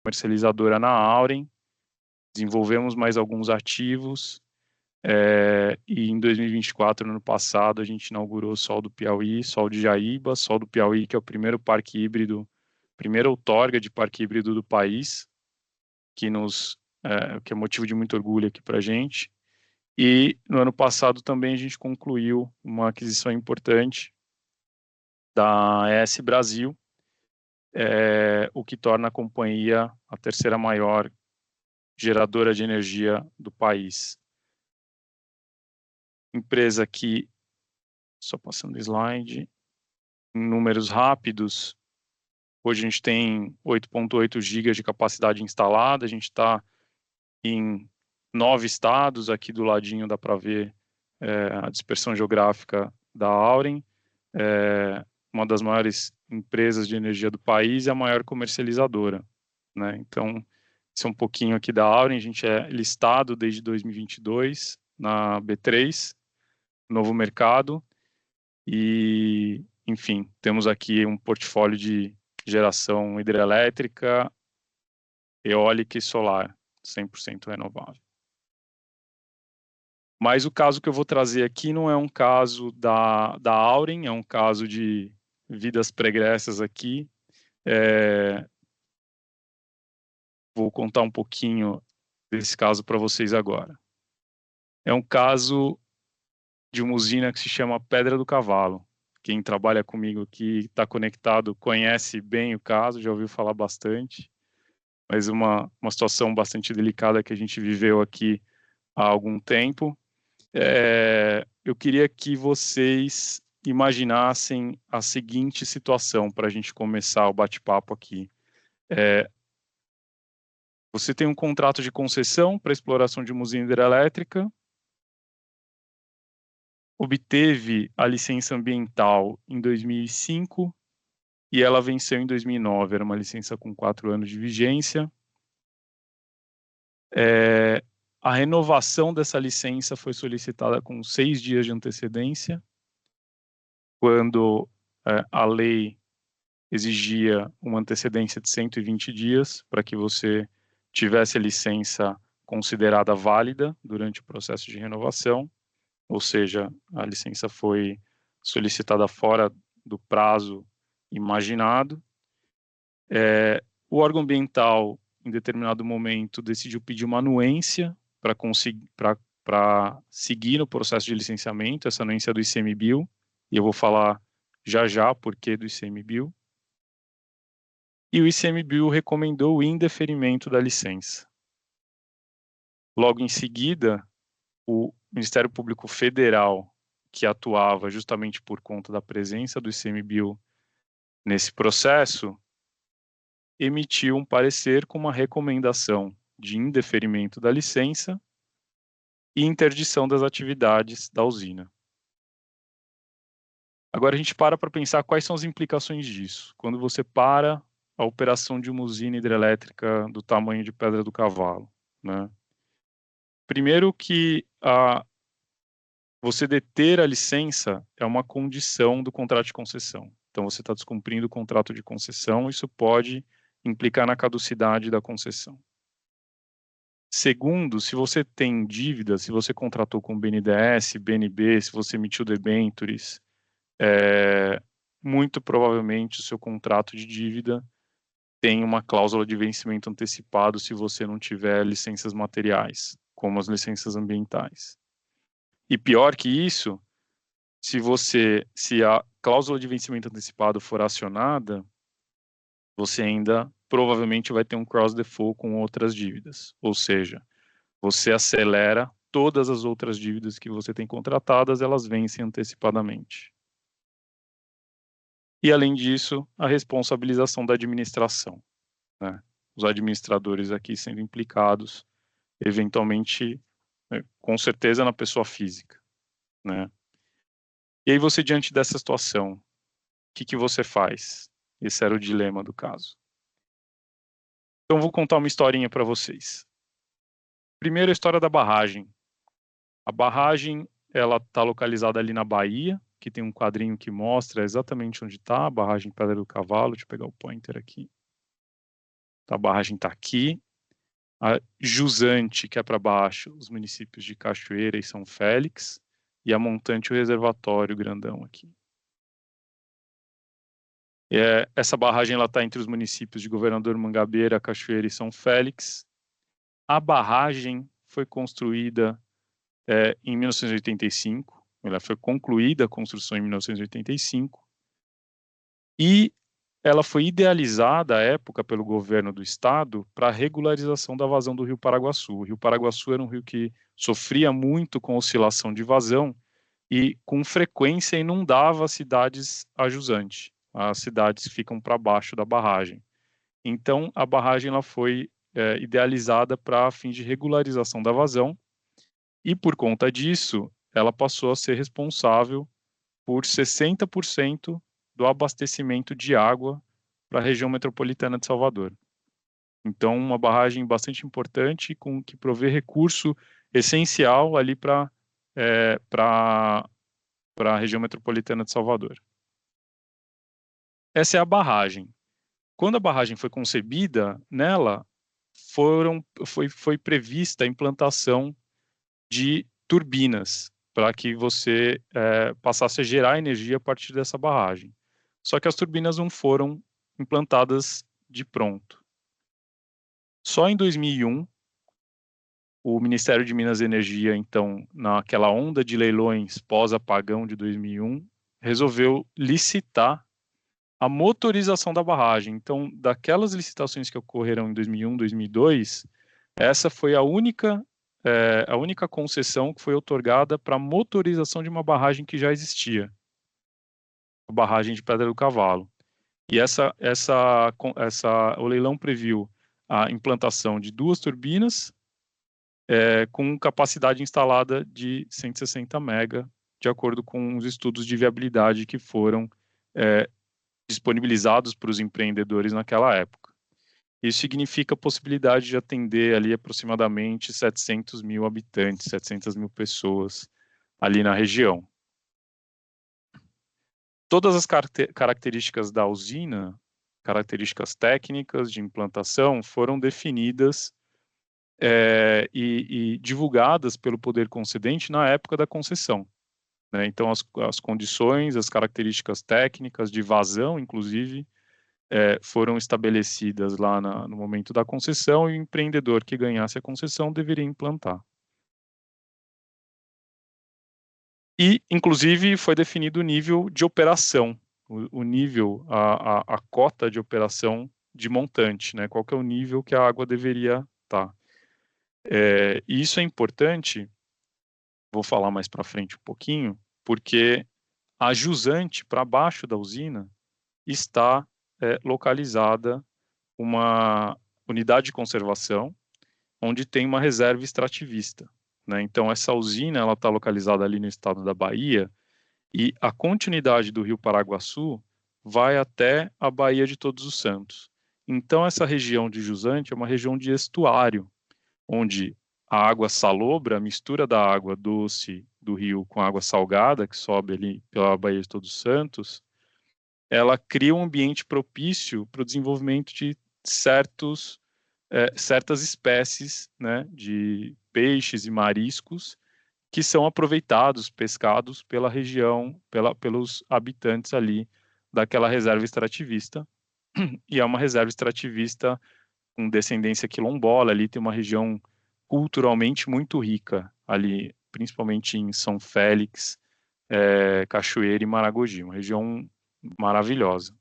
comercializadora na Auren, desenvolvemos mais alguns ativos, e em 2024, no ano passado, a gente inaugurou o Sol do Piauí, Sol de Jaíba, Sol do Piauí, que é o primeiro parque híbrido, primeira outorga de parque híbrido do país, que é motivo de muito orgulho aqui para a gente. E no ano passado também a gente concluiu uma aquisição importante da ES Brasil, o que torna a companhia a terceira maior geradora de energia do país. Empresa que, só passando o slide, em números rápidos, hoje a gente tem 8,8 GB de capacidade instalada, a gente está em 9 estados, aqui do ladinho dá para ver a dispersão geográfica da Auren, uma das maiores empresas de energia do país e a maior comercializadora, né? Então, isso é um pouquinho aqui da Auren, a gente é listado desde 2022 na B3, Novo Mercado, e, enfim, temos aqui um portfólio de geração hidrelétrica, eólica e solar, 100% renovável. Mas o caso que eu vou trazer aqui não é um caso da Auren, é um caso de vidas pregressas aqui. Vou contar um pouquinho desse caso para vocês agora. É um caso de uma usina que se chama Pedra do Cavalo. Quem trabalha comigo aqui, está conectado, conhece bem o caso, já ouviu falar bastante. Mas uma situação bastante delicada que a gente viveu aqui há algum tempo. Eu queria que vocês imaginassem a seguinte situação para a gente começar o bate-papo aqui. Você tem um contrato de concessão para exploração de uma usina hidrelétrica, obteve a licença ambiental em 2005 e ela venceu em 2009, era uma licença com 4 anos de vigência. A renovação dessa licença foi solicitada com 6 dias de antecedência, quando a lei exigia uma antecedência de 120 dias para que você tivesse a licença considerada válida durante o processo de renovação, ou seja, a licença foi solicitada fora do prazo imaginado. O órgão ambiental, em determinado momento, decidiu pedir uma anuência para seguir no processo de licenciamento, essa anuência do ICMBio, e eu vou falar já por que do ICMBio. E o ICMBio recomendou o indeferimento da licença. Logo em seguida, o Ministério Público Federal, que atuava justamente por conta da presença do ICMBio nesse processo, emitiu um parecer com uma recomendação de indeferimento da licença e interdição das atividades da usina. Agora a gente para pensar quais são as implicações disso. Quando você para a operação de uma usina hidrelétrica do tamanho de Pedra do Cavalo, né? Primeiro que você deter a licença é uma condição do contrato de concessão. Então você está descumprindo o contrato de concessão, isso pode implicar na caducidade da concessão. Segundo, se você tem dívida, se você contratou com BNDES, BNB, se você emitiu debêntures, muito provavelmente o seu contrato de dívida tem uma cláusula de vencimento antecipado se você não tiver licenças materiais, como as licenças ambientais. E pior que isso, se a cláusula de vencimento antecipado for acionada, você ainda provavelmente vai ter um cross default com outras dívidas, ou seja, você acelera todas as outras dívidas que você tem contratadas, elas vencem antecipadamente. E, além disso, a responsabilização da administração, né? Os administradores aqui sendo implicados, eventualmente, com certeza, na pessoa física, né? E aí você, diante dessa situação, o que você faz? Esse era o dilema do caso. Então, vou contar uma historinha para vocês. Primeiro, a história da barragem. A barragem, ela está localizada ali na Bahia, que tem um quadrinho que mostra exatamente onde está a barragem Pedra do Cavalo. Deixa eu pegar o pointer aqui. A barragem está aqui. A jusante, que é para baixo, os municípios de Cachoeira e São Félix, e a montante, o reservatório grandão aqui. Essa barragem está entre os municípios de Governador Mangabeira, Cachoeira e São Félix. A barragem foi construída em 1985, ela foi concluída a construção em 1985, e ela foi idealizada à época pelo governo do estado para a regularização da vazão do Rio Paraguaçu. O Rio Paraguaçu era um rio que sofria muito com oscilação de vazão e com frequência inundava as cidades a jusante. As cidades ficam para baixo da barragem. Então a barragem ela foi idealizada para fins de regularização da vazão e por conta disso ela passou a ser responsável por 60% do abastecimento de água para a região metropolitana de Salvador. Então, uma barragem bastante importante que provê recurso essencial ali para a região metropolitana de Salvador. Essa é a barragem. Quando a barragem foi concebida, nela foi prevista a implantação de turbinas para que você passasse a gerar energia a partir dessa barragem. Só que as turbinas não foram implantadas de pronto. Só em 2001, o Ministério de Minas e Energia, então, naquela onda de leilões pós-apagão de 2001, resolveu licitar a motorização da barragem. Então, daquelas licitações que ocorreram em 2001, 2002, essa foi a única concessão que foi otorgada para a motorização de uma barragem que já existia, a barragem de Pedra do Cavalo. E o leilão previu a implantação de 2 turbinas com capacidade instalada de 160 mega, de acordo com os estudos de viabilidade que foram disponibilizados para os empreendedores naquela época. Isso significa a possibilidade de atender ali aproximadamente 700 mil habitantes, 700 mil pessoas ali na região. Todas as características da usina, características técnicas de implantação, foram definidas e divulgadas pelo poder concedente na época da concessão. Né? Então, as condições, as características técnicas de vazão, inclusive, foram estabelecidas lá no momento da concessão, e o empreendedor que ganhasse a concessão deveria implantar. E, inclusive, foi definido o nível de operação, o nível, a cota de operação de montante, né? Qual que é o nível que a água deveria estar. E isso é importante, vou falar mais para frente um pouquinho, porque a jusante, para baixo da usina, está localizada uma unidade de conservação, onde tem uma reserva extrativista. Né? Então, essa usina está localizada ali no estado da Bahia, e a continuidade do Rio Paraguaçu vai até a Baía de Todos os Santos. Então, essa região de jusante é uma região de estuário, onde a água salobra, a mistura da água doce do rio com a água salgada, que sobe ali pela Baía de Todos os Santos, ela cria um ambiente propício para o desenvolvimento de certas espécies, né, de peixes e mariscos que são aproveitados, pescados pela região, pelos habitantes ali daquela reserva extrativista. E é uma reserva extrativista com descendência quilombola, ali tem uma região culturalmente muito rica, ali, principalmente em São Félix, Cachoeira e Maragogi, uma região maravilhosa.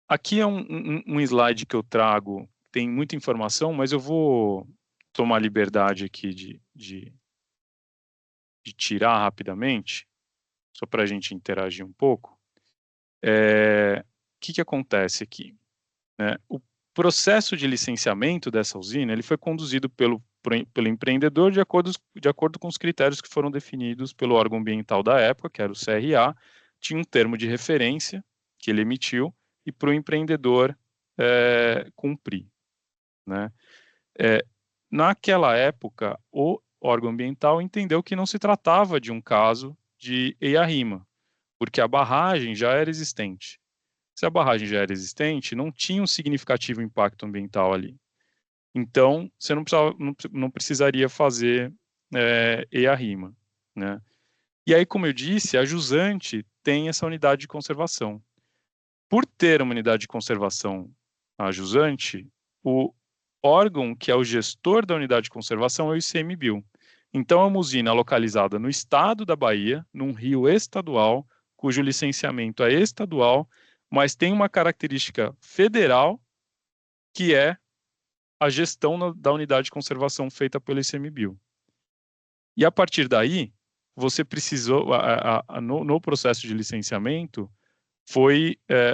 Aqui é um slide que eu trago, tem muita informação, mas eu vou tomar liberdade aqui de tirar rapidamente, só para a gente interagir um pouco. O que acontece aqui? O processo de licenciamento dessa usina ele foi conduzido pelo empreendedor de acordo com os critérios que foram definidos pelo órgão ambiental da época, que era o CRA, tinha um termo de referência que ele emitiu, e para o empreendedor cumprir. Né? Naquela época, o órgão ambiental entendeu que não se tratava de um caso de EIA-RIMA, porque a barragem já era existente. Se a barragem já era existente, não tinha um significativo impacto ambiental ali. Então, você não precisaria fazer EIA-RIMA, né? E aí, como eu disse, a jusante tem essa unidade de conservação. Por ter uma unidade de conservação, a jusante, o órgão que é o gestor da unidade de conservação é o ICMBio. Então, é uma usina localizada no estado da Bahia, num rio estadual, cujo licenciamento é estadual, mas tem uma característica federal, que é a gestão da unidade de conservação feita pelo ICMBio. E a partir daí, você precisou, no processo de licenciamento,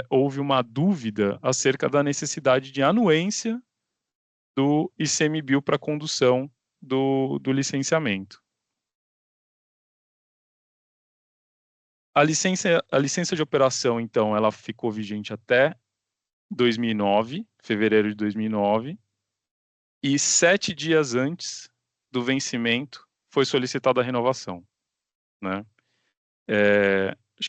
houve uma dúvida acerca da necessidade de anuência do ICMBio para a condução do licenciamento. A licença de operação, então, ela ficou vigente até 2009, fevereiro de 2009, e 7 dias antes do vencimento foi solicitada a renovação, né?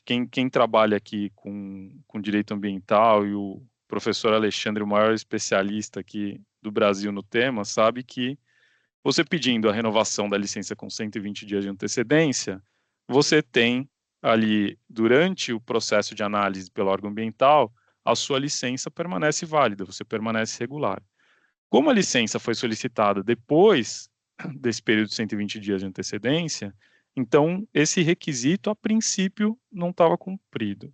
Quem trabalha aqui com direito ambiental, e o professor Alexandre, o maior especialista aqui do Brasil no tema, sabe que você pedindo a renovação da licença com 120 dias de antecedência, você tem ali, durante o processo de análise pelo órgão ambiental, a sua licença permanece válida, você permanece regular. Como a licença foi solicitada depois desse período de 120 dias de antecedência, então esse requisito, a princípio, não estava cumprido.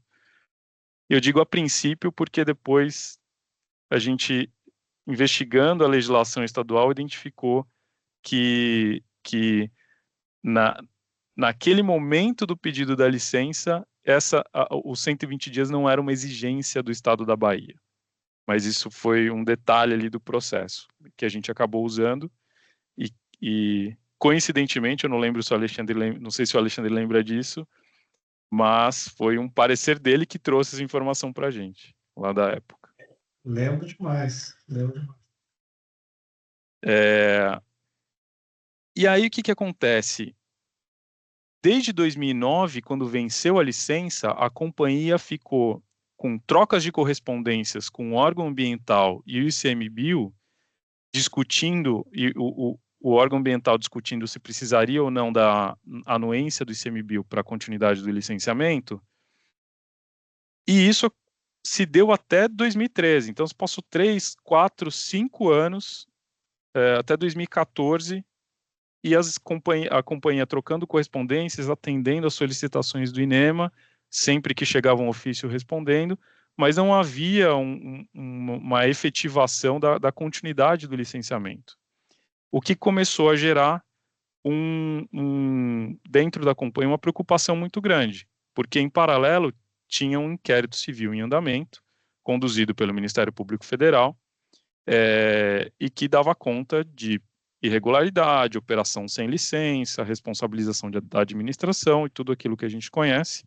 Eu digo a princípio porque depois a gente, investigando a legislação estadual, identificou que naquele momento do pedido da licença, os 120 dias não era uma exigência do estado da Bahia. Mas isso foi um detalhe ali do processo, que a gente acabou usando, e coincidentemente, eu não lembro se o Alexandre, não sei se o Alexandre lembra disso, mas foi um parecer dele que trouxe essa informação para a gente, lá da época. Lembro demais, lembro demais. E aí, o que acontece? Desde 2009, quando venceu a licença, a companhia ficou com trocas de correspondências com o órgão ambiental e o ICMBio, discutindo, e o órgão ambiental discutindo se precisaria ou não da anuência do ICMBio para a continuidade do licenciamento, e isso se deu até 2013. Então, se passou 3, 4, 5 anos, até 2014, e a companhia trocando correspondências, atendendo às solicitações do INEMA, sempre que chegava um ofício respondendo, mas não havia uma efetivação da continuidade do licenciamento. O que começou a gerar, dentro da companhia, uma preocupação muito grande, porque, em paralelo, tinha um inquérito civil em andamento, conduzido pelo Ministério Público Federal, e que dava conta de irregularidade, operação sem licença, responsabilização da administração e tudo aquilo que a gente conhece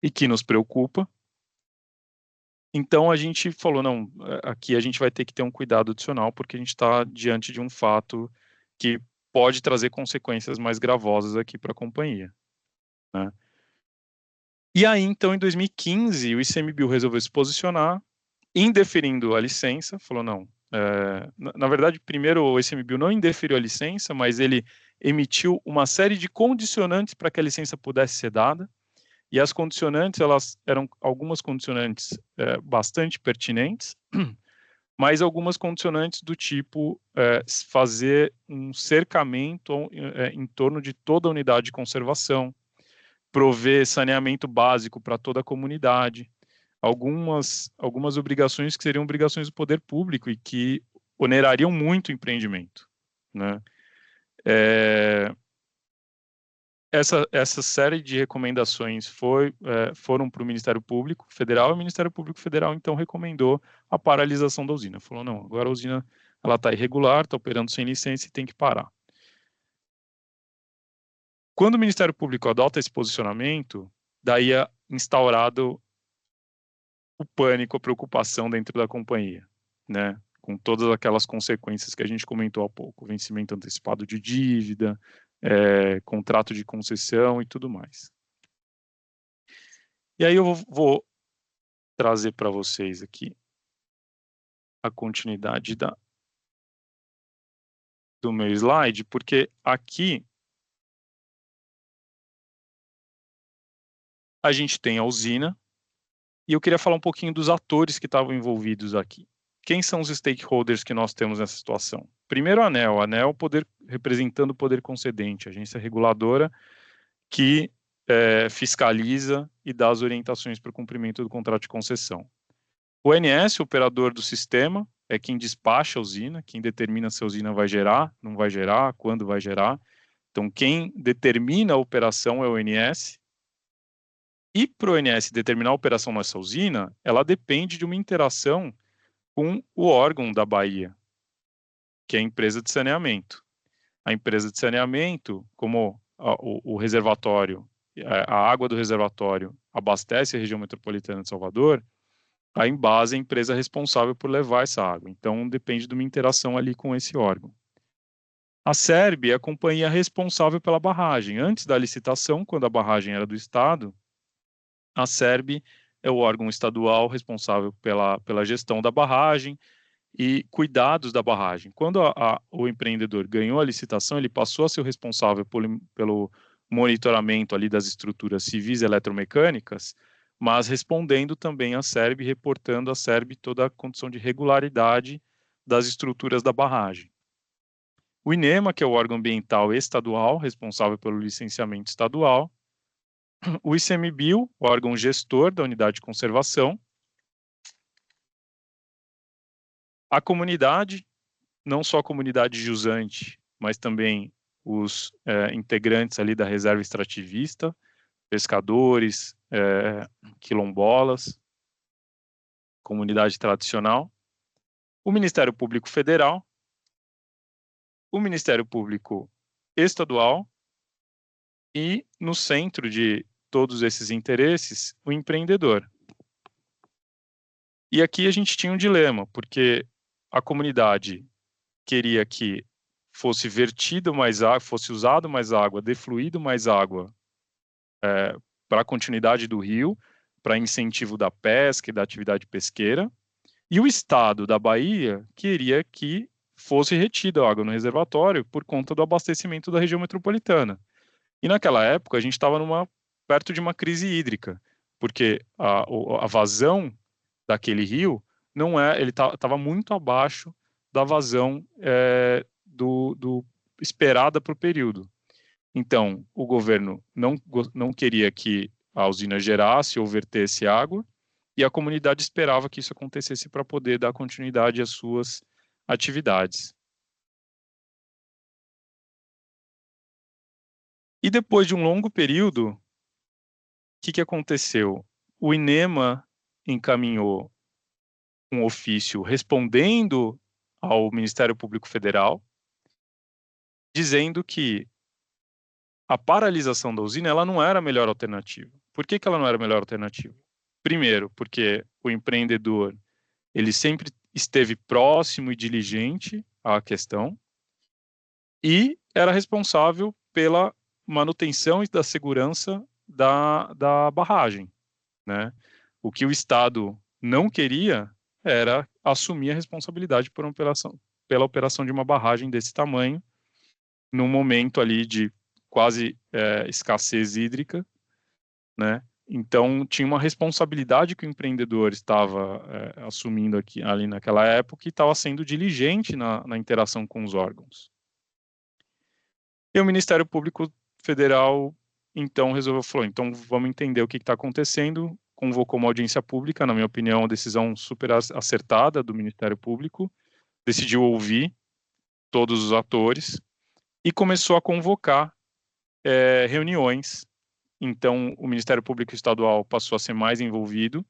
e que nos preocupa. Então a gente falou, não, aqui a gente vai ter que ter um cuidado adicional, porque a gente está diante de um fato que pode trazer consequências mais gravosas aqui para a companhia, né? E aí, então, em 2015, o ICMBio resolveu se posicionar, indeferindo a licença, falou, não, na verdade, primeiro o ICMBio não indeferiu a licença, mas ele emitiu uma série de condicionantes para que a licença pudesse ser dada, e as condicionantes, elas eram algumas condicionantes bastante pertinentes, mas algumas condicionantes do tipo fazer um cercamento em torno de toda a unidade de conservação, prover saneamento básico para toda a comunidade, algumas obrigações que seriam obrigações do poder público e que onerariam muito o empreendimento, né? Essa série de recomendações foram para o Ministério Público Federal, e o Ministério Público Federal, então, recomendou a paralisação da usina. Falou, não, agora a usina está irregular, está operando sem licença e tem que parar. Quando o Ministério Público adota esse posicionamento, daí é instaurado o pânico, a preocupação dentro da companhia, né? Com todas aquelas consequências que a gente comentou há pouco, vencimento antecipado de dívida, contrato de concessão e tudo mais. E aí eu vou trazer para vocês aqui a continuidade do meu slide, porque aqui a gente tem a usina, e eu queria falar um pouquinho dos atores que estavam envolvidos aqui. Quem são os stakeholders que nós temos nessa situação? Primeiro, a ANEEL, representando o poder concedente, agência reguladora que fiscaliza e dá as orientações para o cumprimento do contrato de concessão. O ONS, o operador do sistema, é quem despacha a usina, quem determina se a usina vai gerar, não vai gerar, quando vai gerar. Então, quem determina a operação é o ONS. E para o ONS determinar a operação nessa usina, ela depende de uma interação com o órgão da Bahia, que é a empresa de saneamento. A empresa de saneamento, como o reservatório, a água do reservatório abastece a região metropolitana de Salvador, a Embasa é a empresa responsável por levar essa água. Então, depende de uma interação ali com esse órgão. A SERB é a companhia responsável pela barragem. Antes da licitação, quando a barragem era do Estado, a SERB é o órgão estadual responsável pela gestão da barragem e cuidados da barragem. Quando o empreendedor ganhou a licitação, ele passou a ser o responsável pelo monitoramento ali das estruturas civis e eletromecânicas, mas respondendo também à SERB, reportando à SERB toda a condição de regularidade das estruturas da barragem. O INEMA, que é o órgão ambiental estadual, responsável pelo licenciamento estadual. O ICMBio, o órgão gestor da unidade de conservação. A comunidade, não só a comunidade jusante, mas também os integrantes ali da reserva extrativista, pescadores, quilombolas, comunidade tradicional. O Ministério Público Federal, o Ministério Público Estadual e, no centro de todos esses interesses, o empreendedor. E aqui a gente tinha um dilema, porque a comunidade queria que fosse vertido mais água, fosse usado mais água, defluído mais água para a continuidade do rio, para incentivo da pesca e da atividade pesqueira. E o estado da Bahia queria que fosse retida a água no reservatório por conta do abastecimento da região metropolitana. E naquela época a gente estava perto de uma crise hídrica, porque a vazão daquele rio ele estava muito abaixo da vazão esperada para o período. Então, o governo não queria que a usina gerasse ou vertesse água, e a comunidade esperava que isso acontecesse para poder dar continuidade às suas atividades. E depois de um longo período, o que aconteceu? O INEMA encaminhou um ofício respondendo ao Ministério Público Federal, dizendo que a paralisação da usina ela não era a melhor alternativa. Por que ela não era a melhor alternativa? Primeiro, porque o empreendedor ele sempre esteve próximo e diligente à questão e era responsável pela manutenção e da segurança da barragem, né? O que o Estado não queria era assumir a responsabilidade pela operação de uma barragem desse tamanho, num momento ali de quase escassez hídrica, né? Então, tinha uma responsabilidade que o empreendedor estava assumindo ali naquela época e estava sendo diligente na interação com os órgãos. E o Ministério Público Federal, então, falou, então vamos entender o que está acontecendo, convocou uma audiência pública, na minha opinião, uma decisão super acertada do Ministério Público, decidiu ouvir todos os atores e começou a convocar reuniões. Então, o Ministério Público Estadual passou a ser mais envolvido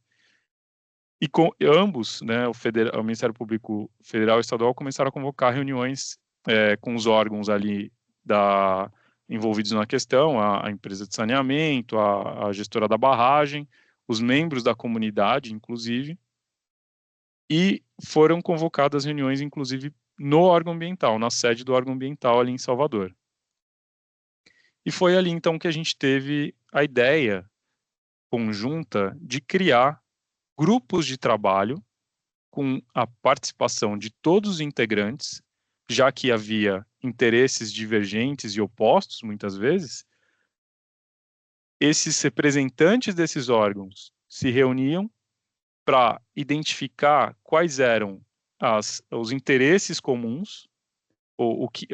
e ambos, né, o Ministério Público Federal e Estadual, começaram a convocar reuniões com os órgãos ali envolvidos na questão, a empresa de saneamento, a gestora da barragem, os membros da comunidade, inclusive, e foram convocadas reuniões, inclusive, no órgão ambiental, na sede do órgão ambiental ali em Salvador. E foi ali, então, que a gente teve a ideia conjunta de criar grupos de trabalho com a participação de todos os integrantes, já que havia interesses divergentes e opostos, muitas vezes. Esses representantes desses órgãos se reuniam para identificar quais eram os interesses comuns,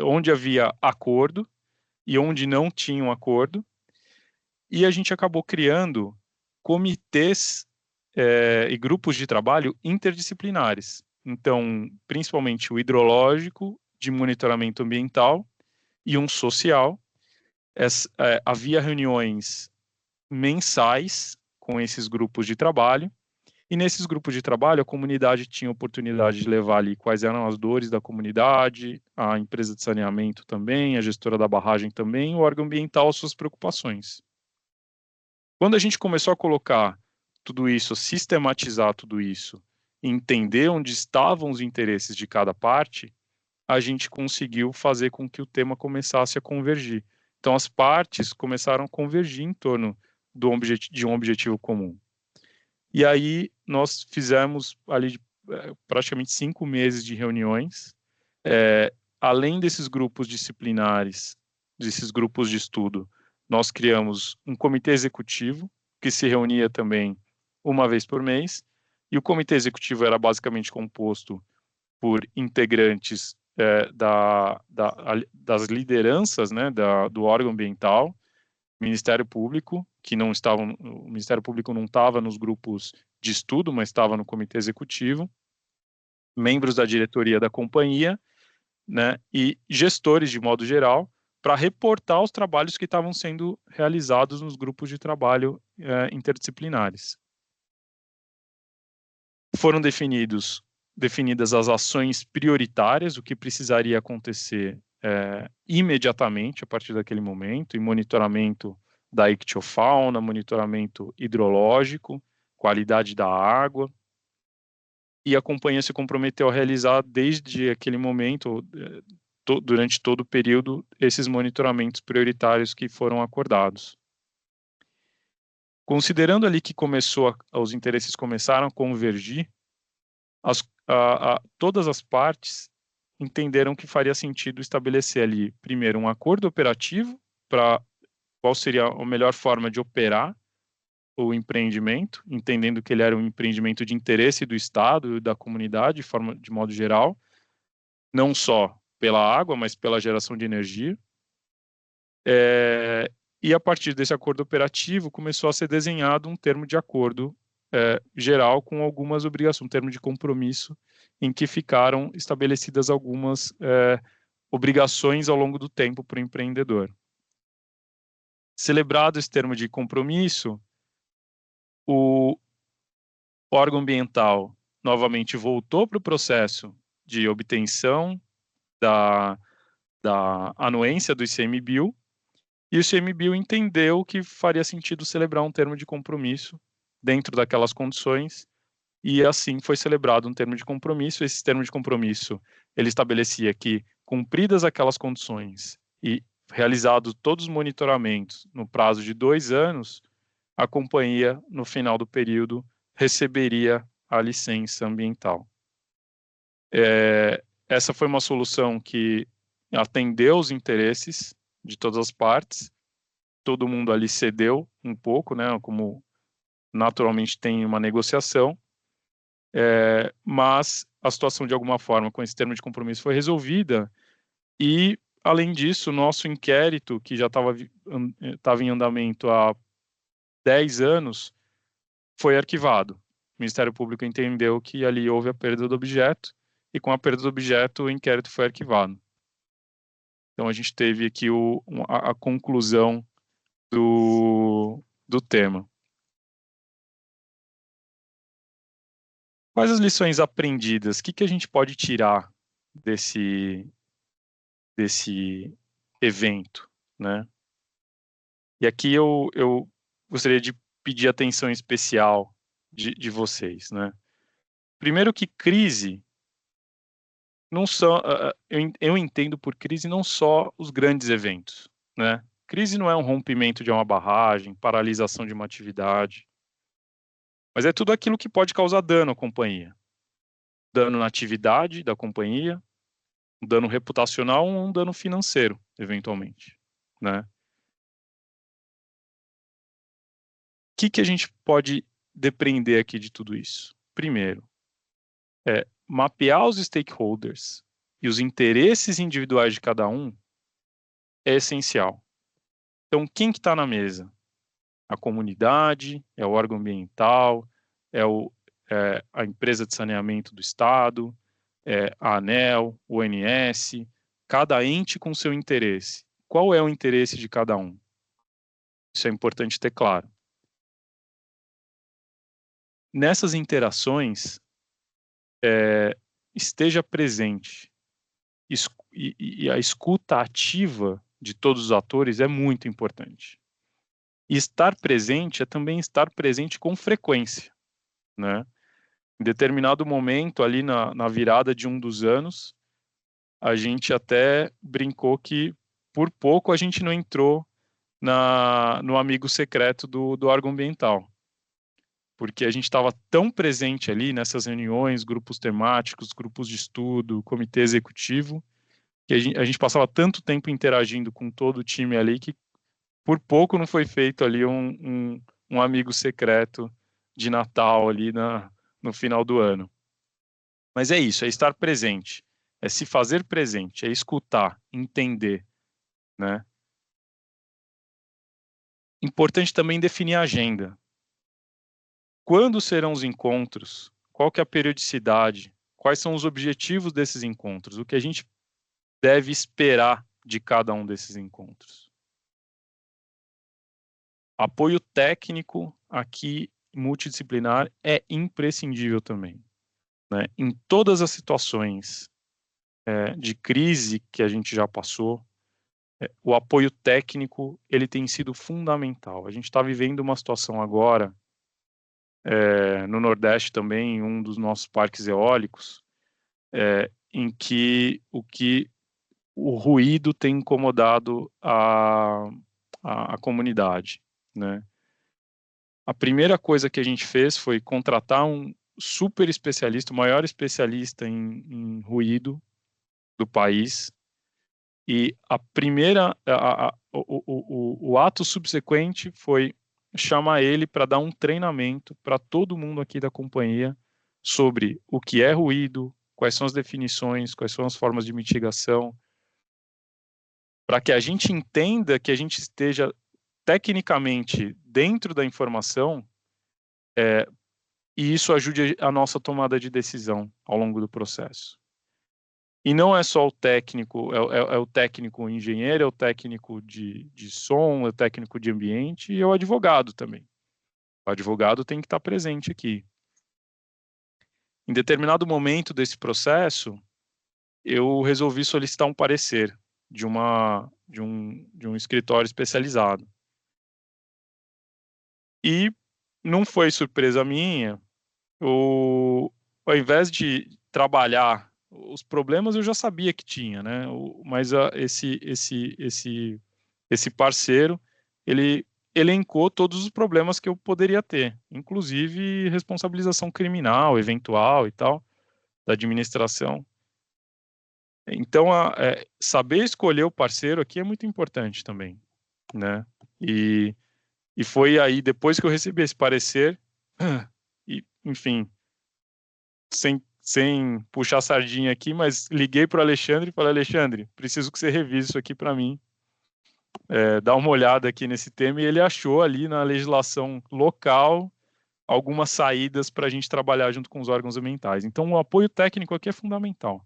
onde havia acordo e onde não tinha um acordo, e a gente acabou criando comitês e grupos de trabalho interdisciplinares. Então, principalmente o hidrológico, de monitoramento ambiental, e um social. Havia reuniões mensais com esses grupos de trabalho, e nesses grupos de trabalho a comunidade tinha oportunidade de levar ali quais eram as dores da comunidade, a empresa de saneamento também, a gestora da barragem também, o órgão ambiental, suas preocupações. Quando a gente começou a colocar tudo isso, sistematizar tudo isso, entender onde estavam os interesses de cada parte, a gente conseguiu fazer com que o tema começasse a convergir. Então, as partes começaram a convergir em torno de um objetivo comum. E aí, nós fizemos ali praticamente 5 meses de reuniões. Além desses grupos disciplinares, desses grupos de estudo, nós criamos um comitê executivo, que se reunia também uma vez por mês, e o comitê executivo era basicamente composto por integrantes das lideranças, né, do órgão ambiental, Ministério Público, o Ministério Público não estava nos grupos de estudo, mas estava no comitê executivo, membros da diretoria da companhia, né, e gestores de modo geral, para reportar os trabalhos que estavam sendo realizados nos grupos de trabalho interdisciplinares. Foram definidas as ações prioritárias, o que precisaria acontecer imediatamente a partir daquele momento, e monitoramento da ictiofauna, monitoramento hidrológico, qualidade da água, e a companhia se comprometeu a realizar desde aquele momento, durante todo o período, esses monitoramentos prioritários que foram acordados. Considerando ali que os interesses começaram a convergir, todas as partes entenderam que faria sentido estabelecer ali, primeiro, um acordo operativo para qual seria a melhor forma de operar o empreendimento, entendendo que ele era um empreendimento de interesse do Estado e da comunidade, de modo geral, não só pela água, mas pela geração de energia. E a partir desse acordo operativo, começou a ser desenhado um termo de acordo geral com algumas obrigações, um termo de compromisso, em que ficaram estabelecidas algumas obrigações ao longo do tempo para o empreendedor. Celebrado esse termo de compromisso, o órgão ambiental novamente voltou para o processo de obtenção da anuência do ICMBio, e o ICMBio entendeu que faria sentido celebrar um termo de compromisso dentro daquelas condições, e assim foi celebrado um termo de compromisso. Esse termo de compromisso, ele estabelecia que, cumpridas aquelas condições e realizados todos os monitoramentos no prazo de 2 anos, a companhia, no final do período, receberia a licença ambiental. Essa foi uma solução que atendeu os interesses de todas as partes. Todo mundo ali cedeu um pouco, né, como naturalmente tem uma negociação, mas a situação, de alguma forma, com esse termo de compromisso foi resolvida, e, além disso, o nosso inquérito, que já estava em andamento há 10 anos, foi arquivado. O Ministério Público entendeu que ali houve a perda do objeto, e com a perda do objeto, o inquérito foi arquivado. Então, a gente teve aqui a conclusão do tema. Quais as lições aprendidas? O que a gente pode tirar desse evento, né? E aqui eu gostaria de pedir atenção especial de vocês, né? Primeiro, que crise não só, eu entendo por crise não só os grandes eventos, né? Crise não é um rompimento de uma barragem, paralisação de uma atividade. Mas é tudo aquilo que pode causar dano à companhia. Dano na atividade da companhia, um dano reputacional ou um dano financeiro, eventualmente, né? O que a gente pode depreender aqui de tudo isso? Primeiro, mapear os stakeholders e os interesses individuais de cada um é essencial. Então, quem que está na mesa? A comunidade, é o órgão ambiental, é a empresa de saneamento do estado, a ANEEL, o ONS, cada ente com seu interesse. Qual é o interesse de cada um? Isso é importante ter claro. Nessas interações, esteja presente. E a escuta ativa de todos os atores é muito importante. E estar presente é também estar presente com frequência, né? Em determinado momento, ali na virada de um dos anos, a gente até brincou que, por pouco, a gente não entrou no amigo secreto do órgão ambiental. Porque a gente estava tão presente ali nessas reuniões, grupos temáticos, grupos de estudo, comitê executivo, que a gente passava tanto tempo interagindo com todo o time ali que por pouco não foi feito ali um amigo secreto de Natal ali no final do ano. Mas é isso, é estar presente, é se fazer presente, é escutar, entender, né? Importante também definir a agenda. Quando serão os encontros? Qual que é a periodicidade? Quais são os objetivos desses encontros? O que a gente deve esperar de cada um desses encontros? Apoio técnico aqui, multidisciplinar, é imprescindível também, né? Em todas as situações de crise que a gente já passou, o apoio técnico ele tem sido fundamental. A gente está vivendo uma situação agora, no Nordeste também, um dos nossos parques eólicos, em que o ruído tem incomodado a comunidade, né? A primeira coisa que a gente fez foi contratar um super especialista, o maior especialista em ruído do país, e o ato subsequente foi chamar ele para dar um treinamento para todo mundo aqui da companhia sobre o que é ruído, quais são as definições, quais são as formas de mitigação, para que a gente entenda que a gente esteja tecnicamente dentro da informação, e isso ajude a nossa tomada de decisão ao longo do processo. E não é só o técnico, é o técnico engenheiro, é o técnico de som, é o técnico de ambiente e é o advogado também. O advogado tem que estar presente aqui. Em determinado momento desse processo, eu resolvi solicitar um parecer de um escritório especializado. E não foi surpresa minha, ao invés de trabalhar os problemas, eu já sabia que tinha, né? Mas esse parceiro, ele elencou todos os problemas que eu poderia ter, inclusive responsabilização criminal, eventual e tal, da administração. Então, saber escolher o parceiro aqui é muito importante também, né? E foi aí, depois que eu recebi esse parecer, e, enfim, sem puxar a sardinha aqui, mas liguei para o Alexandre e falei, Alexandre, preciso que você revise isso aqui para mim, dá uma olhada aqui nesse tema, e ele achou ali na legislação local algumas saídas para a gente trabalhar junto com os órgãos ambientais. Então, o apoio técnico aqui é fundamental.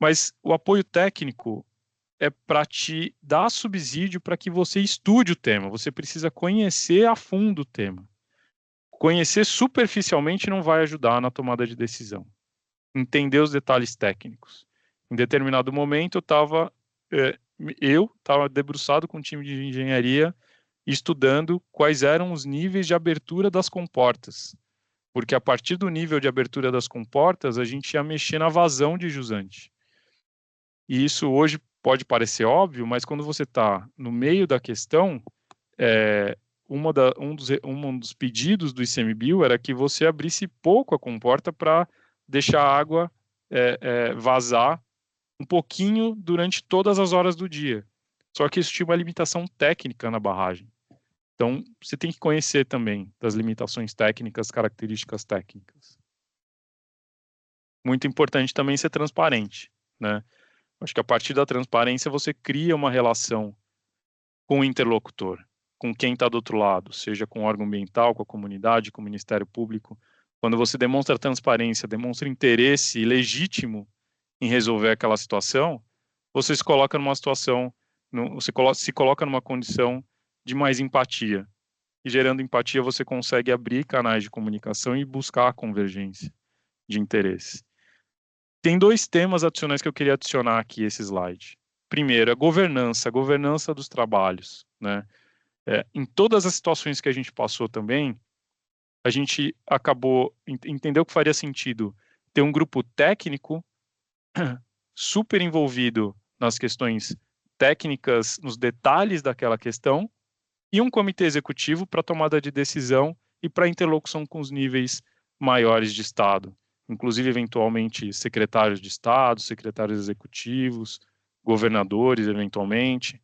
Mas o apoio técnico é para te dar subsídio para que você estude o tema. Você precisa conhecer a fundo o tema. Conhecer superficialmente não vai ajudar na tomada de decisão. Entender os detalhes técnicos. Em determinado momento, eu estava debruçado com um time de engenharia, estudando quais eram os níveis de abertura das comportas. Porque a partir do nível de abertura das comportas, a gente ia mexer na vazão de jusante. E isso hoje pode parecer óbvio, mas quando você está no meio da questão, um dos pedidos do ICMBio era que você abrisse pouco a comporta para deixar a água vazar um pouquinho durante todas as horas do dia. Só que isso tinha uma limitação técnica na barragem. Então, você tem que conhecer também das limitações técnicas, características técnicas. Muito importante também ser transparente, né? Acho que a partir da transparência você cria uma relação com o interlocutor, com quem está do outro lado, seja com o órgão ambiental, com a comunidade, com o Ministério Público. Quando você demonstra transparência, demonstra interesse legítimo em resolver aquela situação, você se coloca numa situação, se coloca numa condição de mais empatia. E gerando empatia, você consegue abrir canais de comunicação e buscar a convergência de interesse. Tem 2 temas adicionais que eu queria adicionar aqui esse slide. Primeiro, a governança dos trabalhos, né? Em todas as situações que a gente passou também, a gente entendeu que faria sentido ter um grupo técnico super envolvido nas questões técnicas, nos detalhes daquela questão, e um comitê executivo para tomada de decisão e para interlocução com os níveis maiores de Estado, inclusive, eventualmente, secretários de Estado, secretários executivos, governadores, eventualmente.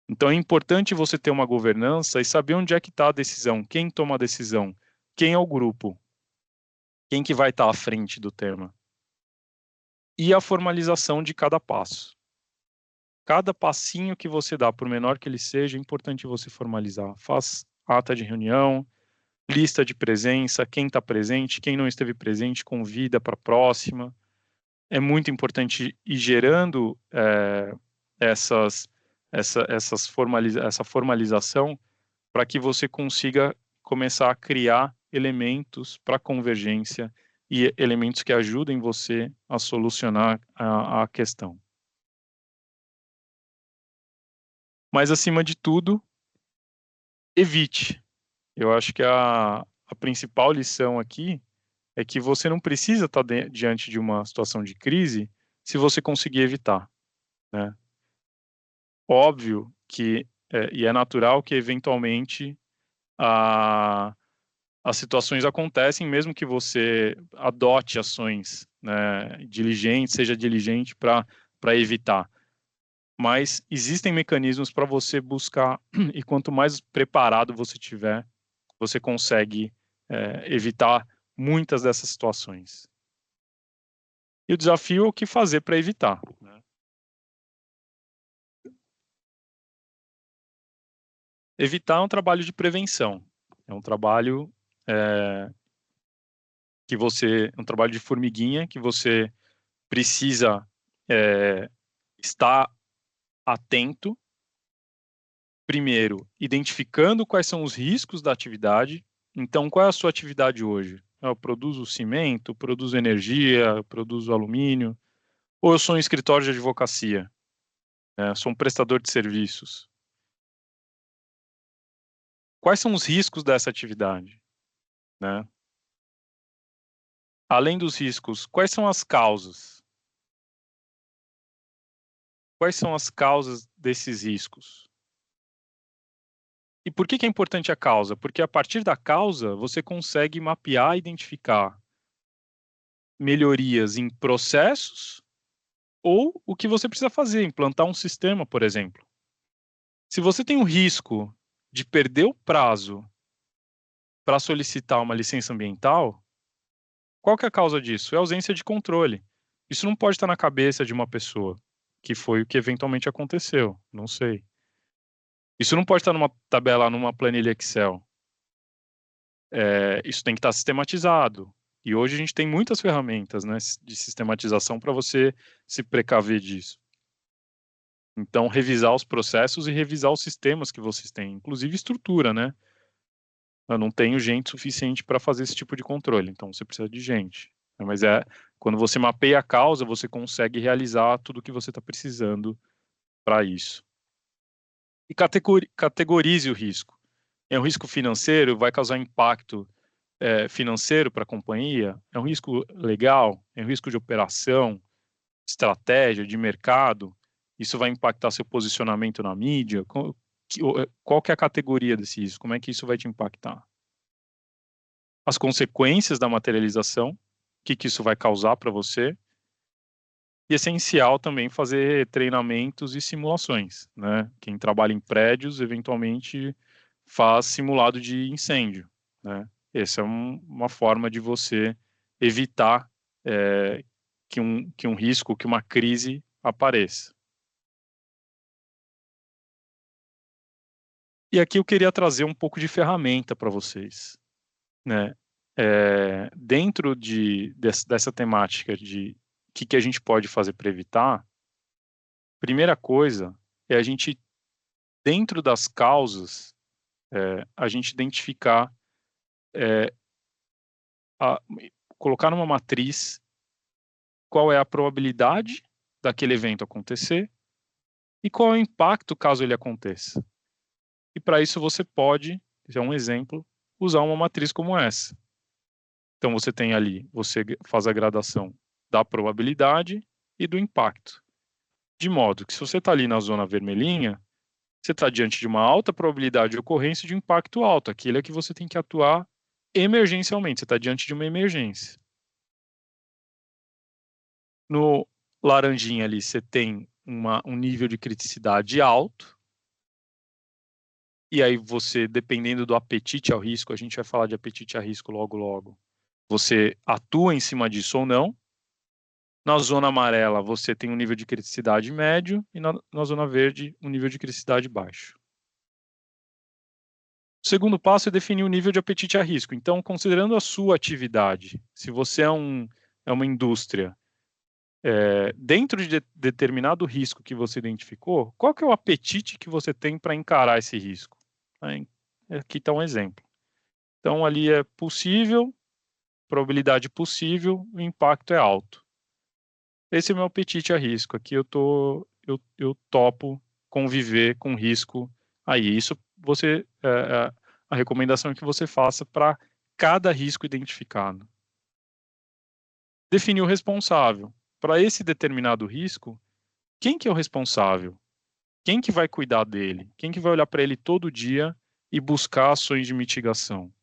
Então, é importante você ter uma governança e saber onde é que está a decisão, quem toma a decisão, quem é o grupo, quem que vai estar à frente do tema. E a formalização de cada passo. Cada passinho que você dá, por menor que ele seja, é importante você formalizar. Faz ata de reunião, lista de presença, quem está presente, quem não esteve presente, convida para a próxima. É muito importante ir gerando essa formalização para que você consiga começar a criar elementos para convergência e elementos que ajudem você a solucionar a questão. Mas, acima de tudo, evite. Eu acho que a principal lição aqui é que você não precisa estar diante de uma situação de crise se você conseguir evitar, né? Óbvio que, e é natural que, eventualmente, as situações acontecem, mesmo que você adote ações, né, diligentes, seja diligente para evitar. Mas existem mecanismos para você buscar, e quanto mais preparado você tiver, você consegue evitar muitas dessas situações. E o desafio é o que fazer para evitar, né? Evitar é um trabalho de prevenção. É um trabalho um trabalho de formiguinha, que você precisa estar atento, primeiro, identificando quais são os riscos da atividade. Então, qual é a sua atividade hoje? Eu produzo cimento, produzo energia, produzo alumínio, ou eu sou um escritório de advocacia? Sou um prestador de serviços. Quais são os riscos dessa atividade, né? Além dos riscos, quais são as causas? Quais são as causas desses riscos? E por que é importante a causa? Porque a partir da causa, você consegue mapear e identificar melhorias em processos ou o que você precisa fazer, implantar um sistema, por exemplo. Se você tem o risco de perder o prazo para solicitar uma licença ambiental, qual que é a causa disso? É a ausência de controle. Isso não pode estar na cabeça de uma pessoa, que foi o que eventualmente aconteceu, não sei. Isso não pode estar numa tabela, numa planilha Excel. Isso tem que estar sistematizado. E hoje a gente tem muitas ferramentas, né, de sistematização para você se precaver disso. Então, revisar os processos e revisar os sistemas que vocês têm, inclusive estrutura, né? Eu não tenho gente suficiente para fazer esse tipo de controle, então você precisa de gente. Mas quando você mapeia a causa, você consegue realizar tudo o que você está precisando para isso. E categorize o risco. É um risco financeiro, vai causar impacto financeiro para a companhia? É um risco legal? É um risco de operação, estratégia, de mercado? Isso vai impactar seu posicionamento na mídia? qual que é a categoria desse risco? Como é que isso vai te impactar? As consequências da materialização, o que isso vai causar para você? E é essencial também fazer treinamentos e simulações, né? Quem trabalha em prédios, eventualmente, faz simulado de incêndio, né? Essa é uma forma de você evitar que um risco, que uma crise apareça. E aqui eu queria trazer um pouco de ferramenta para vocês, né? Dentro dessa temática de o que a gente pode fazer para evitar, primeira coisa é a gente, dentro das causas, a gente identificar, a, colocar numa matriz qual é a probabilidade daquele evento acontecer e qual é o impacto caso ele aconteça. E para isso você pode, isso é um exemplo, usar uma matriz como essa. Então você tem ali, você faz a gradação da probabilidade e do impacto. De modo que se você está ali na zona vermelhinha, você está diante de uma alta probabilidade de ocorrência de um impacto alto. Aquilo é que você tem que atuar emergencialmente, você está diante de uma emergência. No laranjinha ali, você tem um nível de criticidade alto, e aí você, dependendo do apetite ao risco, a gente vai falar de apetite a risco logo logo, você atua em cima disso ou não. Na zona amarela, você tem um nível de criticidade médio, e na zona verde, um nível de criticidade baixo. O segundo passo é definir o nível de apetite a risco. Então, considerando a sua atividade, se você é uma indústria, dentro de determinado risco que você identificou, qual que é o apetite que você tem para encarar esse risco? Aqui está um exemplo. Então, ali é possível, probabilidade possível, o impacto é alto. Esse é o meu apetite a risco. Aqui eu topo conviver com risco aí. Isso a recomendação é que você faça para cada risco identificado. Definir o responsável. Para esse determinado risco, quem que é o responsável? Quem que vai cuidar dele? Quem que vai olhar para ele todo dia e buscar ações de mitigação?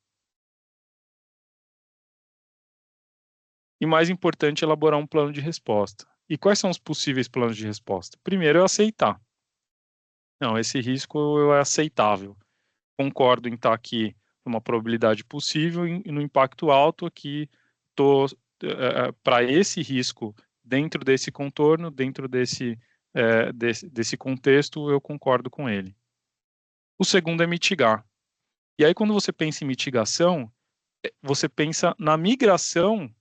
E mais importante, elaborar um plano de resposta. E quais são os possíveis planos de resposta? Primeiro, é aceitar. Não, esse risco é aceitável. Concordo em estar aqui numa probabilidade possível e no impacto alto aqui para esse risco, dentro desse contorno, dentro desse contexto, eu concordo com ele. O segundo é mitigar. E aí, quando você pensa em mitigação, você pensa na migração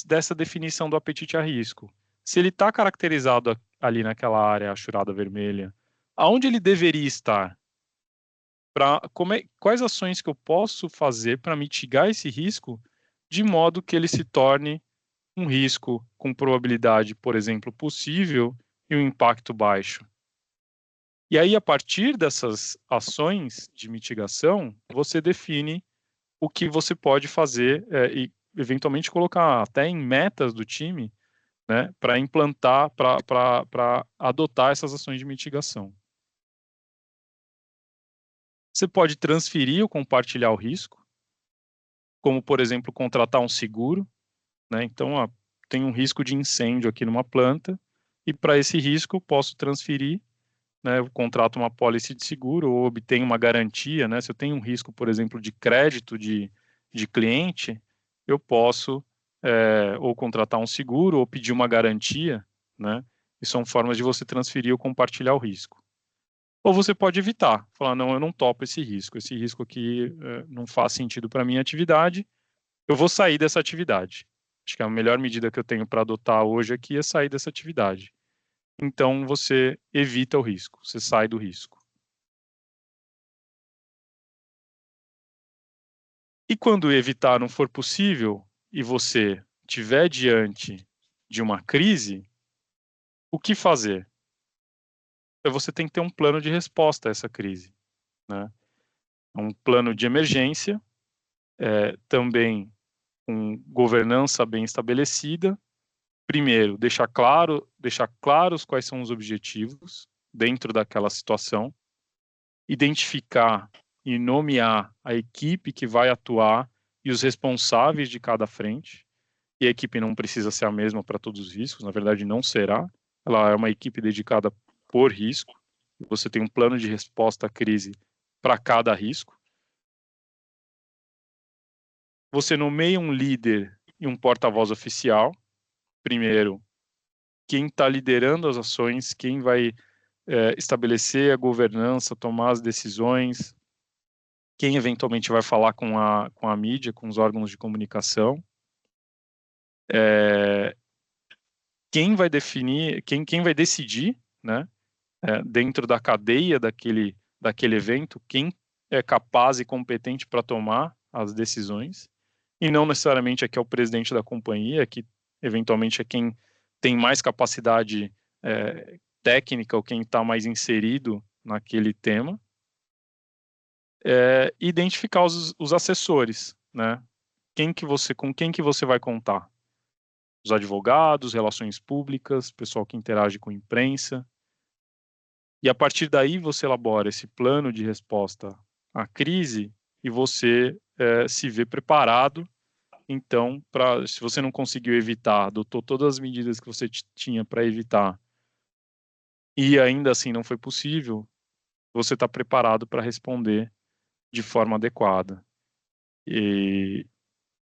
dessa definição do apetite a risco. Se ele está caracterizado ali naquela área achurada vermelha, aonde ele deveria estar? Quais ações que eu posso fazer para mitigar esse risco de modo que ele se torne um risco com probabilidade, por exemplo, possível e um impacto baixo. E aí, a partir dessas ações de mitigação, você define o que você pode fazer e, eventualmente, colocar até em metas do time, né, para implantar, para adotar essas ações de mitigação. Você pode transferir ou compartilhar o risco, como, por exemplo, contratar um seguro, né? Então, tem um risco de incêndio aqui numa planta, e para esse risco eu posso transferir, né? Eu contrato uma pólice de seguro ou obtenho uma garantia, né? Se eu tenho um risco, por exemplo, de crédito de cliente, eu posso ou contratar um seguro ou pedir uma garantia, né? E são formas de você transferir ou compartilhar o risco. Ou você pode evitar, falar, não, eu não topo esse risco aqui não faz sentido para a minha atividade, eu vou sair dessa atividade. Acho que a melhor medida que eu tenho para adotar hoje aqui é sair dessa atividade. Então, você evita o risco, você sai do risco. E quando evitar não for possível e você estiver diante de uma crise, o que fazer? Você tem que ter um plano de resposta a essa crise, né? Um plano de emergência, também com governança bem estabelecida. Primeiro, deixar claros quais são os objetivos dentro daquela situação. identificar e nomear a equipe que vai atuar e os responsáveis de cada frente. E a equipe não precisa ser a mesma para todos os riscos, na verdade não será. Ela é uma equipe dedicada por risco. Você tem um plano de resposta à crise para cada risco. Você nomeia um líder e um porta-voz oficial. Primeiro, quem está liderando as ações, quem vai estabelecer a governança, tomar as decisões, quem eventualmente vai falar com a mídia, com os órgãos de comunicação, quem vai definir, quem vai decidir, né, dentro da cadeia daquele evento, quem é capaz e competente para tomar as decisões, e não necessariamente aqui é o presidente da companhia, que eventualmente é quem tem mais capacidade técnica ou quem está mais inserido naquele tema. Identificar os assessores, né? Com quem que você vai contar? Os advogados, relações públicas, pessoal que interage com a imprensa. E a partir daí você elabora esse plano de resposta à crise e você se vê preparado. Então, se você não conseguiu evitar, adotou todas as medidas que você tinha para evitar e ainda assim não foi possível, você está preparado para responder de forma adequada. E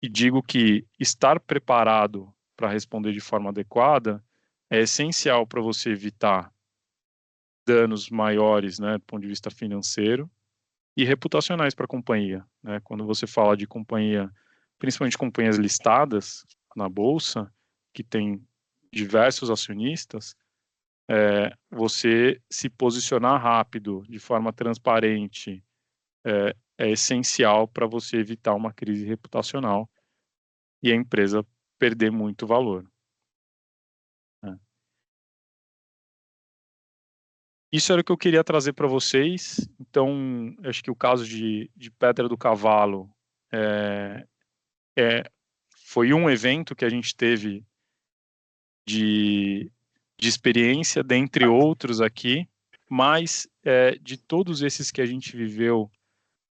digo que estar preparado para responder de forma adequada é essencial para você evitar danos maiores, né, do ponto de vista financeiro e reputacionais para a companhia, né? Quando você fala de companhia, principalmente companhias listadas na bolsa, que tem diversos acionistas, você se posicionar rápido, de forma transparente, é essencial para você evitar uma crise reputacional e a empresa perder muito valor. Isso era o que eu queria trazer para vocês. Então, acho que o caso de Pedra do Cavalo foi um evento que a gente teve de experiência, dentre outros aqui, mas de todos esses que a gente viveu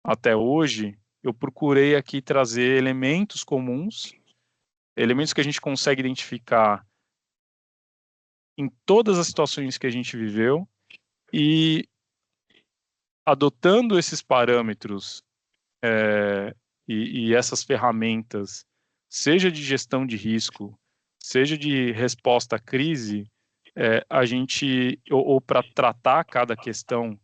até hoje, eu procurei aqui trazer elementos comuns, elementos que a gente consegue identificar em todas as situações que a gente viveu e adotando esses parâmetros e essas ferramentas, seja de gestão de risco, seja de resposta à crise, a gente, ou para tratar cada questão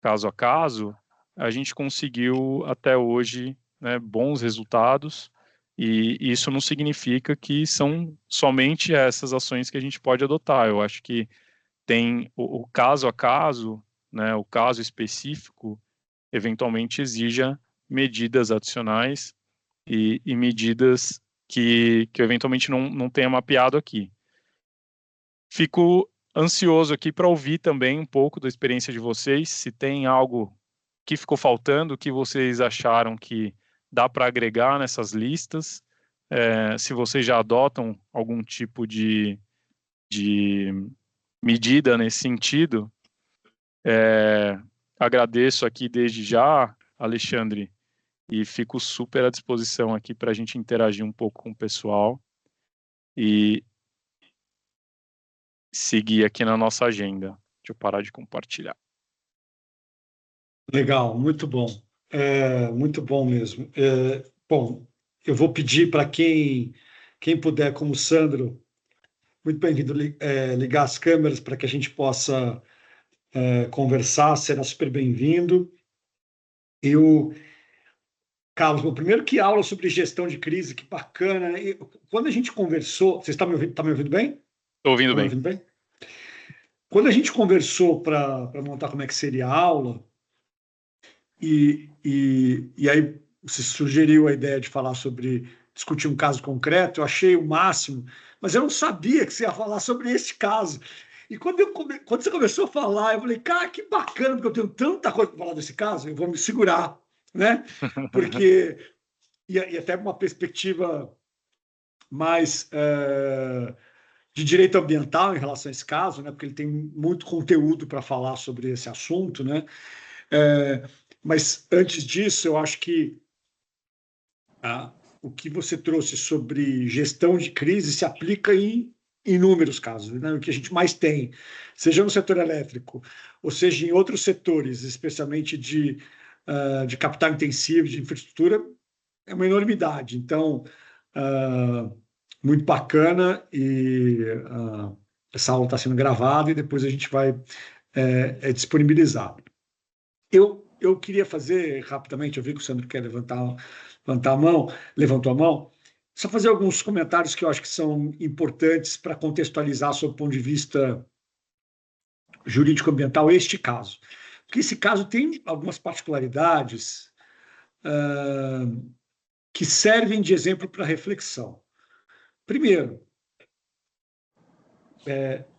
caso a caso, a gente conseguiu até hoje, né, bons resultados, e isso não significa que são somente essas ações que a gente pode adotar. Eu acho que tem o caso a caso, né, o caso específico, eventualmente exija medidas adicionais e medidas que eu eventualmente não tenha mapeado aqui. Fico ansioso aqui para ouvir também um pouco da experiência de vocês, se tem algo que ficou faltando, que vocês acharam que dá para agregar nessas listas, se vocês já adotam algum tipo de medida nesse sentido. Agradeço aqui desde já, Alexandre, e fico super à disposição aqui para a gente interagir um pouco com o pessoal e seguir aqui na nossa agenda. Deixa eu parar de compartilhar. Legal, muito bom mesmo. Bom, eu vou pedir para quem puder, como o Sandro, muito bem-vindo, ligar as câmeras para que a gente possa conversar, será super bem-vindo. Carlos, meu primeiro que aula sobre gestão de crise, que bacana, né? Quando a gente conversou, você está me ouvindo, bem? Estou ouvindo Tá me bem. ouvindo bem? Quando a gente conversou para montar como é que seria a aula, e aí você sugeriu a ideia de falar sobre discutir um caso concreto, eu achei o máximo, mas eu não sabia que você ia falar sobre esse caso. E quando você começou a falar, eu falei, cara, que bacana, porque eu tenho tanta coisa para falar desse caso, eu vou me segurar, né? Porque, e até uma perspectiva mais de direito ambiental em relação a esse caso, né? Porque ele tem muito conteúdo para falar sobre esse assunto, né? Mas antes disso, eu acho que o que você trouxe sobre gestão de crise se aplica em inúmeros casos, né? O que a gente mais tem, seja no setor elétrico, ou seja em outros setores, especialmente de capital intensivo, de infraestrutura, é uma enormidade. Então, muito bacana, e essa aula está sendo gravada e depois a gente vai disponibilizar. Eu queria fazer rapidamente, eu vi que o Sandro quer levantou a mão, só fazer alguns comentários que eu acho que são importantes para contextualizar, sob o ponto de vista jurídico-ambiental, este caso. Porque esse caso tem algumas particularidades que servem de exemplo para reflexão. Primeiro,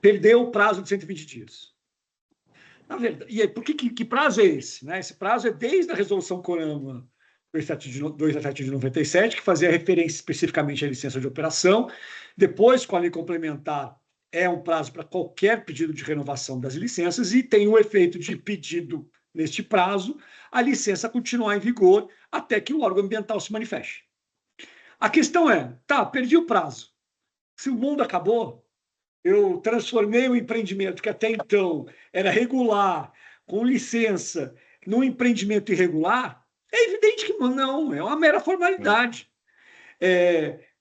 perdeu o prazo de 120 dias. Na verdade, e aí, que prazo é esse? Né? Esse prazo é desde a resolução CONAMA 277 de 97, que fazia referência especificamente à licença de operação. Depois, com a lei complementar, é um prazo para qualquer pedido de renovação das licenças e tem o efeito de pedido neste prazo, a licença continuar em vigor até que o órgão ambiental se manifeste. A questão é, perdi o prazo. Se o mundo acabou, eu transformei o empreendimento que até então era regular, com licença, num empreendimento irregular, é evidente que não, é uma mera formalidade.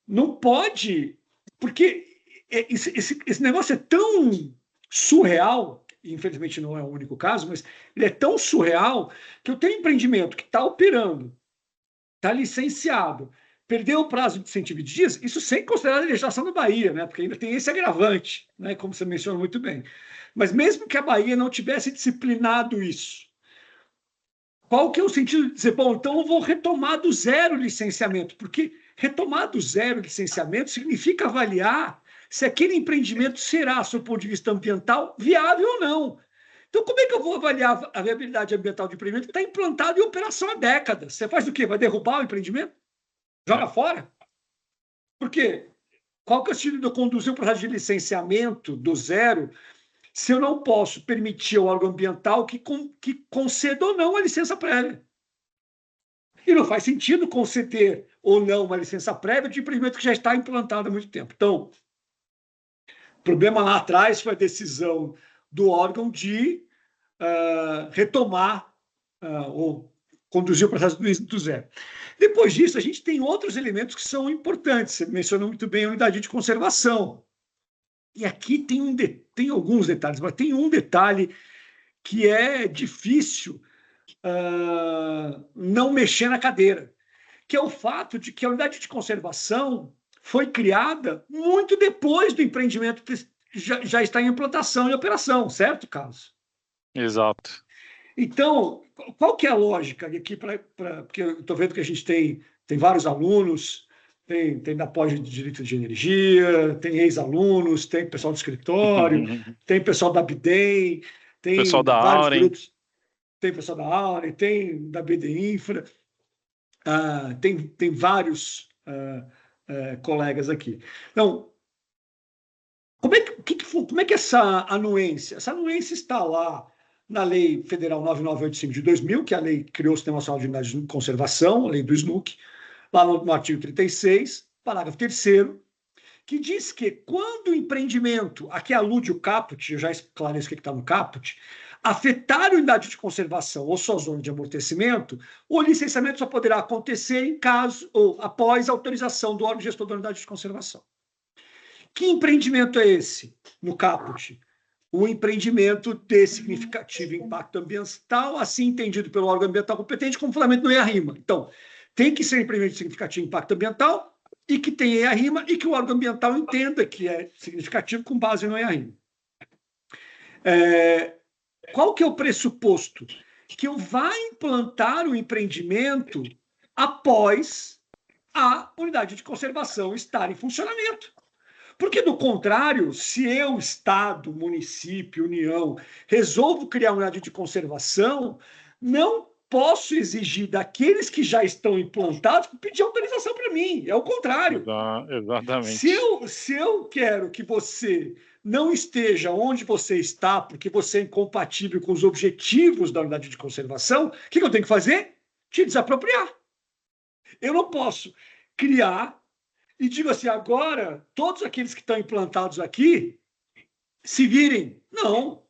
Não pode, porque esse negócio é tão surreal, e infelizmente não é o único caso, mas ele é tão surreal que eu tenho um empreendimento que está operando, está licenciado, perdeu o prazo de 120 dias, isso sem considerar a legislação da Bahia, né? Porque ainda tem esse agravante, né? Como você mencionou muito bem. Mas mesmo que a Bahia não tivesse disciplinado isso, qual que é o sentido de dizer, bom, então eu vou retomar do zero o licenciamento? Porque retomar do zero o licenciamento significa avaliar se aquele empreendimento será, do ponto de vista ambiental, viável ou não. Então, como é que eu vou avaliar a viabilidade ambiental de empreendimento que está implantado em operação há décadas? Você faz o quê? Vai derrubar o empreendimento? Joga fora? Por quê? Qual que é o sentido de eu conduzir um processo de licenciamento do zero se eu não posso permitir ao órgão ambiental que conceda ou não a licença prévia? E não faz sentido conceder ou não uma licença prévia de empreendimento que já está implantado há muito tempo. Então, o problema lá atrás foi a decisão do órgão de retomar ou conduzir o processo do zero. Depois disso, a gente tem outros elementos que são importantes. Você mencionou muito bem a unidade de conservação. E aqui tem alguns detalhes, mas tem um detalhe que é difícil não mexer na cadeira, que é o fato de que a unidade de conservação foi criada muito depois do empreendimento que já está em implantação e operação, certo, Carlos? Exato. Então, qual que é a lógica aqui? Porque eu estou vendo que a gente tem vários alunos, tem da pós de Direito de Energia, tem ex-alunos, tem pessoal do escritório, tem pessoal da BIDEM, tem pessoal da vários Auren. grupos, tem pessoal da Auren, tem da BD Infra, tem vários colegas aqui. Então, como é que essa anuência? Essa anuência está lá na Lei Federal 9985 de 2000, que é a lei que criou o Sistema Nacional de Unidades de Conservação, a lei do SNUC, lá no artigo 36, parágrafo 3º, que diz que quando o empreendimento, aqui alude o caput, eu já esclareço o que está no caput, afetar a unidade de conservação ou sua zona de amortecimento, o licenciamento só poderá acontecer em caso ou após autorização do órgão gestor da unidade de conservação. Que empreendimento é esse no caput? O empreendimento de significativo impacto ambiental, assim entendido pelo órgão ambiental competente como fundamento no EIA-RIMA. Então, tem que ser um empreendimento de significativo impacto ambiental e que tenha EIA-RIMA e que o órgão ambiental entenda que é significativo com base no EIA-RIMA. Qual que é o pressuposto? Que eu vá implantar o empreendimento após a unidade de conservação estar em funcionamento. Porque, do contrário, se eu, Estado, município, União, resolvo criar uma unidade de conservação, não posso exigir daqueles que já estão implantados pedir autorização para mim. É o contrário. Exatamente. Se eu quero que você não esteja onde você está, porque você é incompatível com os objetivos da unidade de conservação, o que eu tenho que fazer? Te desapropriar. Eu não posso criar e digo assim, agora, todos aqueles que estão implantados aqui, se virem. Não,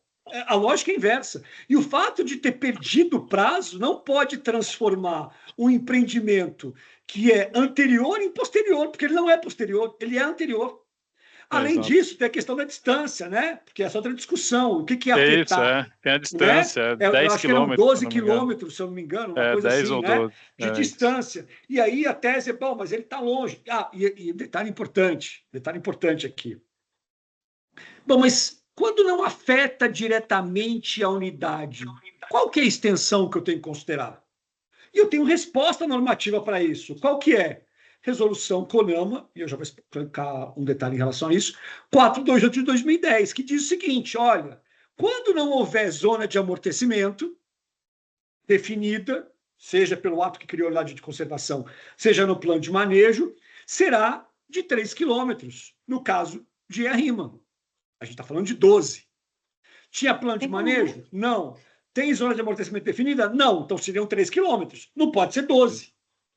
a lógica é inversa. E o fato de ter perdido o prazo não pode transformar um empreendimento que é anterior em posterior, porque ele não é posterior, ele é anterior. Além disso, tem a questão da distância, né? Porque essa é outra discussão. O que é afetar? Tem a Né? distância, Eu 10 acho que eram quilômetros, se 12 não me engano. quilômetros, se eu não me engano, uma coisa 10 assim, ou né? 12. De Isso. distância. E aí a tese é, bom, mas ele está longe. E detalhe importante aqui. Bom, mas quando não afeta diretamente a unidade, qual que é a extensão que eu tenho que considerar? E eu tenho resposta normativa para isso. Qual que é? Resolução CONAMA, e eu já vou explicar um detalhe em relação a isso, 428 de 2010, que diz o seguinte, olha, quando não houver zona de amortecimento definida, seja pelo ato que criou a unidade de conservação, seja no plano de manejo, será de 3 quilômetros, no caso de arrima. A gente está falando de 12. Tinha plano de manejo? Não. Tem zona de amortecimento definida? Não. Então seriam 3 quilômetros. Não pode ser 12.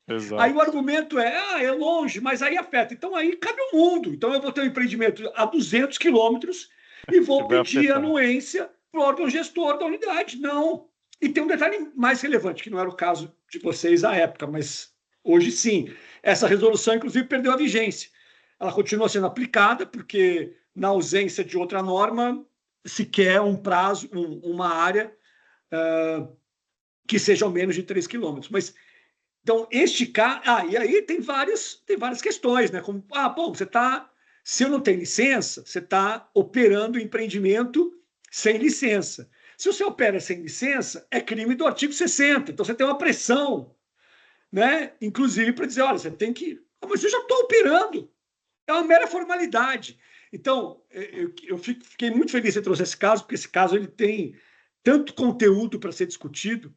Exato. Aí o argumento é longe, mas aí afeta. Então aí cabe o mundo. Então eu vou ter um empreendimento a 200 quilômetros e vou pedir anuência para o órgão gestor da unidade. Não. E tem um detalhe mais relevante, que não era o caso de vocês à época, mas hoje sim. Essa resolução, inclusive, perdeu a vigência. Ela continua sendo aplicada, porque na ausência de outra norma, se quer um prazo, uma área que seja ao menos de 3 quilômetros. Mas então, este caso. E aí tem várias questões, né? Como, bom, você está. Se eu não tenho licença, você está operando o empreendimento sem licença. Se você opera sem licença, é crime do artigo 60. Então, você tem uma pressão, né? Inclusive, para dizer, olha, você tem que. Mas eu já estou operando. É uma mera formalidade. Então, eu fiquei muito feliz que você trouxe esse caso, porque esse caso ele tem tanto conteúdo para ser discutido,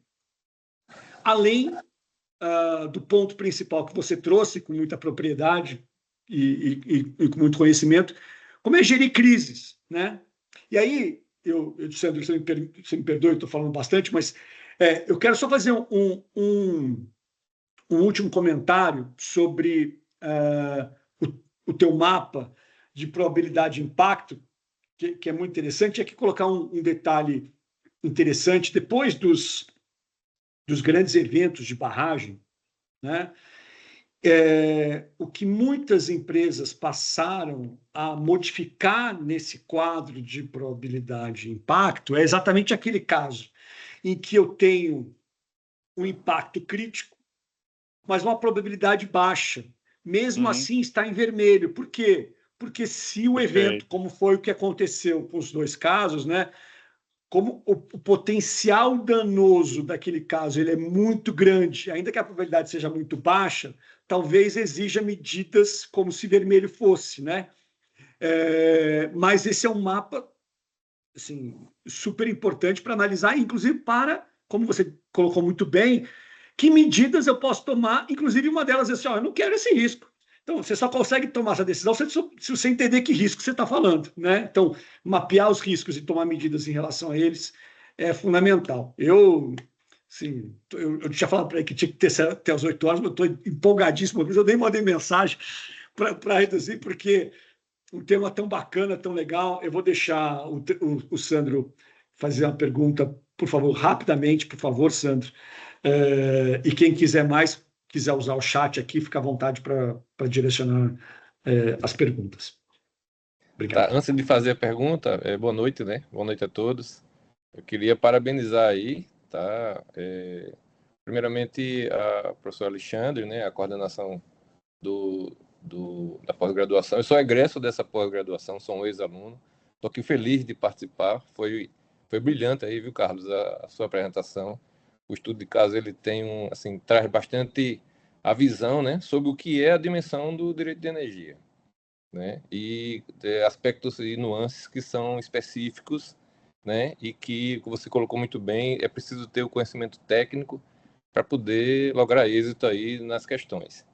além do ponto principal que você trouxe com muita propriedade e com muito conhecimento, como é gerir crises, né? E aí, Sandro, você me perdoe, estou falando bastante, mas eu quero só fazer um último comentário sobre o teu mapa de probabilidade de impacto, que é muito interessante. E aqui colocar um detalhe interessante, depois dos grandes eventos de barragem, né? O que muitas empresas passaram a modificar nesse quadro de probabilidade de impacto é exatamente aquele caso em que eu tenho um impacto crítico, mas uma probabilidade baixa. Mesmo assim, está em vermelho. Por quê? Porque se o evento, como foi o que aconteceu com os dois casos, né? Como o potencial danoso daquele caso ele é muito grande, ainda que a probabilidade seja muito baixa, talvez exija medidas como se vermelho fosse, né? Mas esse é um mapa assim, super importante para analisar, inclusive para, como você colocou muito bem, que medidas eu posso tomar, inclusive uma delas é assim, eu não quero esse risco. Então, você só consegue tomar essa decisão se você entender que risco você está falando, né? Então, mapear os riscos e tomar medidas em relação a eles é fundamental. Assim, eu tinha falado para ele que tinha que ter até as 8 horas, mas eu estou empolgadíssimo, eu nem mandei mensagem para reduzir, porque um tema tão bacana, tão legal. Eu vou deixar o Sandro fazer uma pergunta, por favor, rapidamente, por favor, Sandro. E quem quiser mais, quiser usar o chat aqui, fica à vontade para direcionar as perguntas. Obrigado. Tá, antes de fazer a pergunta, boa noite, né? Boa noite a todos. Eu queria parabenizar aí, tá? Primeiramente, a professora Alexandre, né? A coordenação da pós-graduação. Eu sou egresso dessa pós-graduação, sou um ex-aluno. Estou aqui feliz de participar. Foi brilhante aí, viu, Carlos, a sua apresentação. O estudo de caso ele tem assim, traz bastante a visão, né, sobre o que é a dimensão do direito de energia, né, e aspectos e nuances que são específicos, né, e que você colocou muito bem, é preciso ter o conhecimento técnico para poder lograr êxito aí nas questões.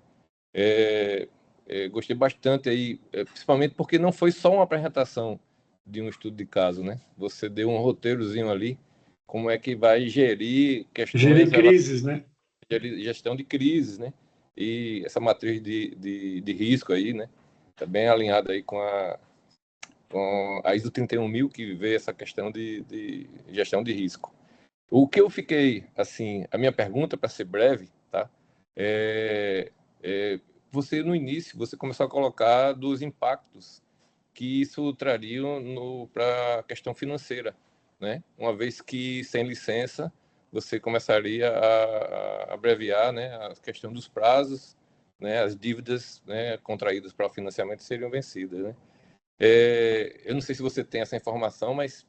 Gostei bastante aí, principalmente porque não foi só uma apresentação de um estudo de caso, né? Você deu um roteirozinho ali, como é que vai gerir questões... Gerir crises, né? Gestão de crises, né? E essa matriz de risco aí, né? Está bem alinhada aí com a ISO 31000, que vê essa questão de gestão de risco. O que eu fiquei, assim, a minha pergunta, para ser breve, tá? Você, no início, você começou a colocar dos impactos que isso traria para a questão financeira, né? Uma vez que, sem licença, você começaria a abreviar, né, a questão dos prazos, né, as dívidas, né, contraídas para o financiamento seriam vencidas, né? Eu não sei se você tem essa informação, mas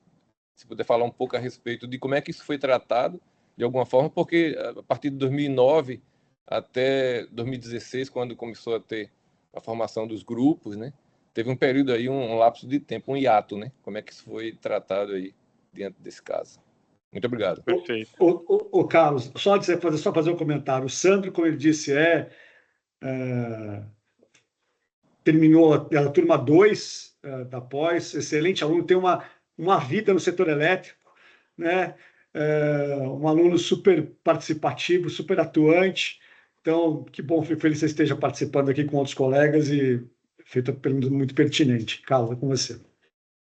se puder falar um pouco a respeito de como é que isso foi tratado, de alguma forma, porque a partir de 2009 até 2016, quando começou a ter a formação dos grupos, né, teve um período aí, um lapso de tempo, um hiato, né? Como é que isso foi tratado aí diante desse caso? Muito obrigado. Perfeito. O Carlos, só fazer um comentário. O Sandro, como ele disse, terminou a turma 2 da pós, excelente aluno, tem uma vida no setor elétrico, né? Um aluno super participativo, super atuante. Então, que bom, fico feliz que você esteja participando aqui com outros colegas e feita uma pergunta muito pertinente. Carlos, é com você.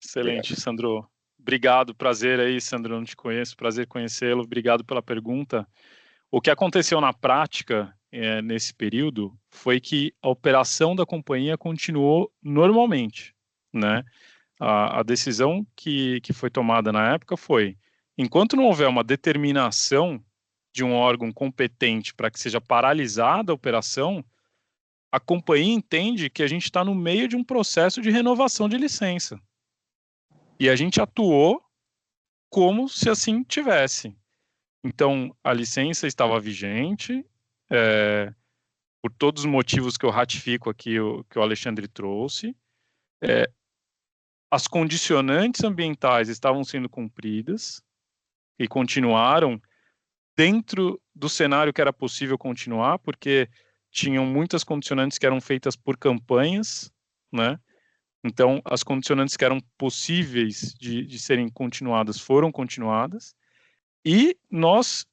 Excelente, Obrigado. Sandro. Obrigado, prazer aí, Sandro, não te conheço, prazer conhecê-lo, obrigado pela pergunta. O que aconteceu na prática nesse período foi que a operação da companhia continuou normalmente, né? A decisão que foi tomada na época foi, enquanto não houver uma determinação de um órgão competente para que seja paralisada a operação, a companhia entende que a gente está no meio de um processo de renovação de licença. E a gente atuou como se assim tivesse. Então, a licença estava vigente, por todos os motivos que eu ratifico aqui, que o Alexandre trouxe. As condicionantes ambientais estavam sendo cumpridas e continuaram dentro do cenário que era possível continuar, porque tinham muitas condicionantes que eram feitas por campanhas, né? Então, as condicionantes que eram possíveis de serem continuadas foram continuadas. E nós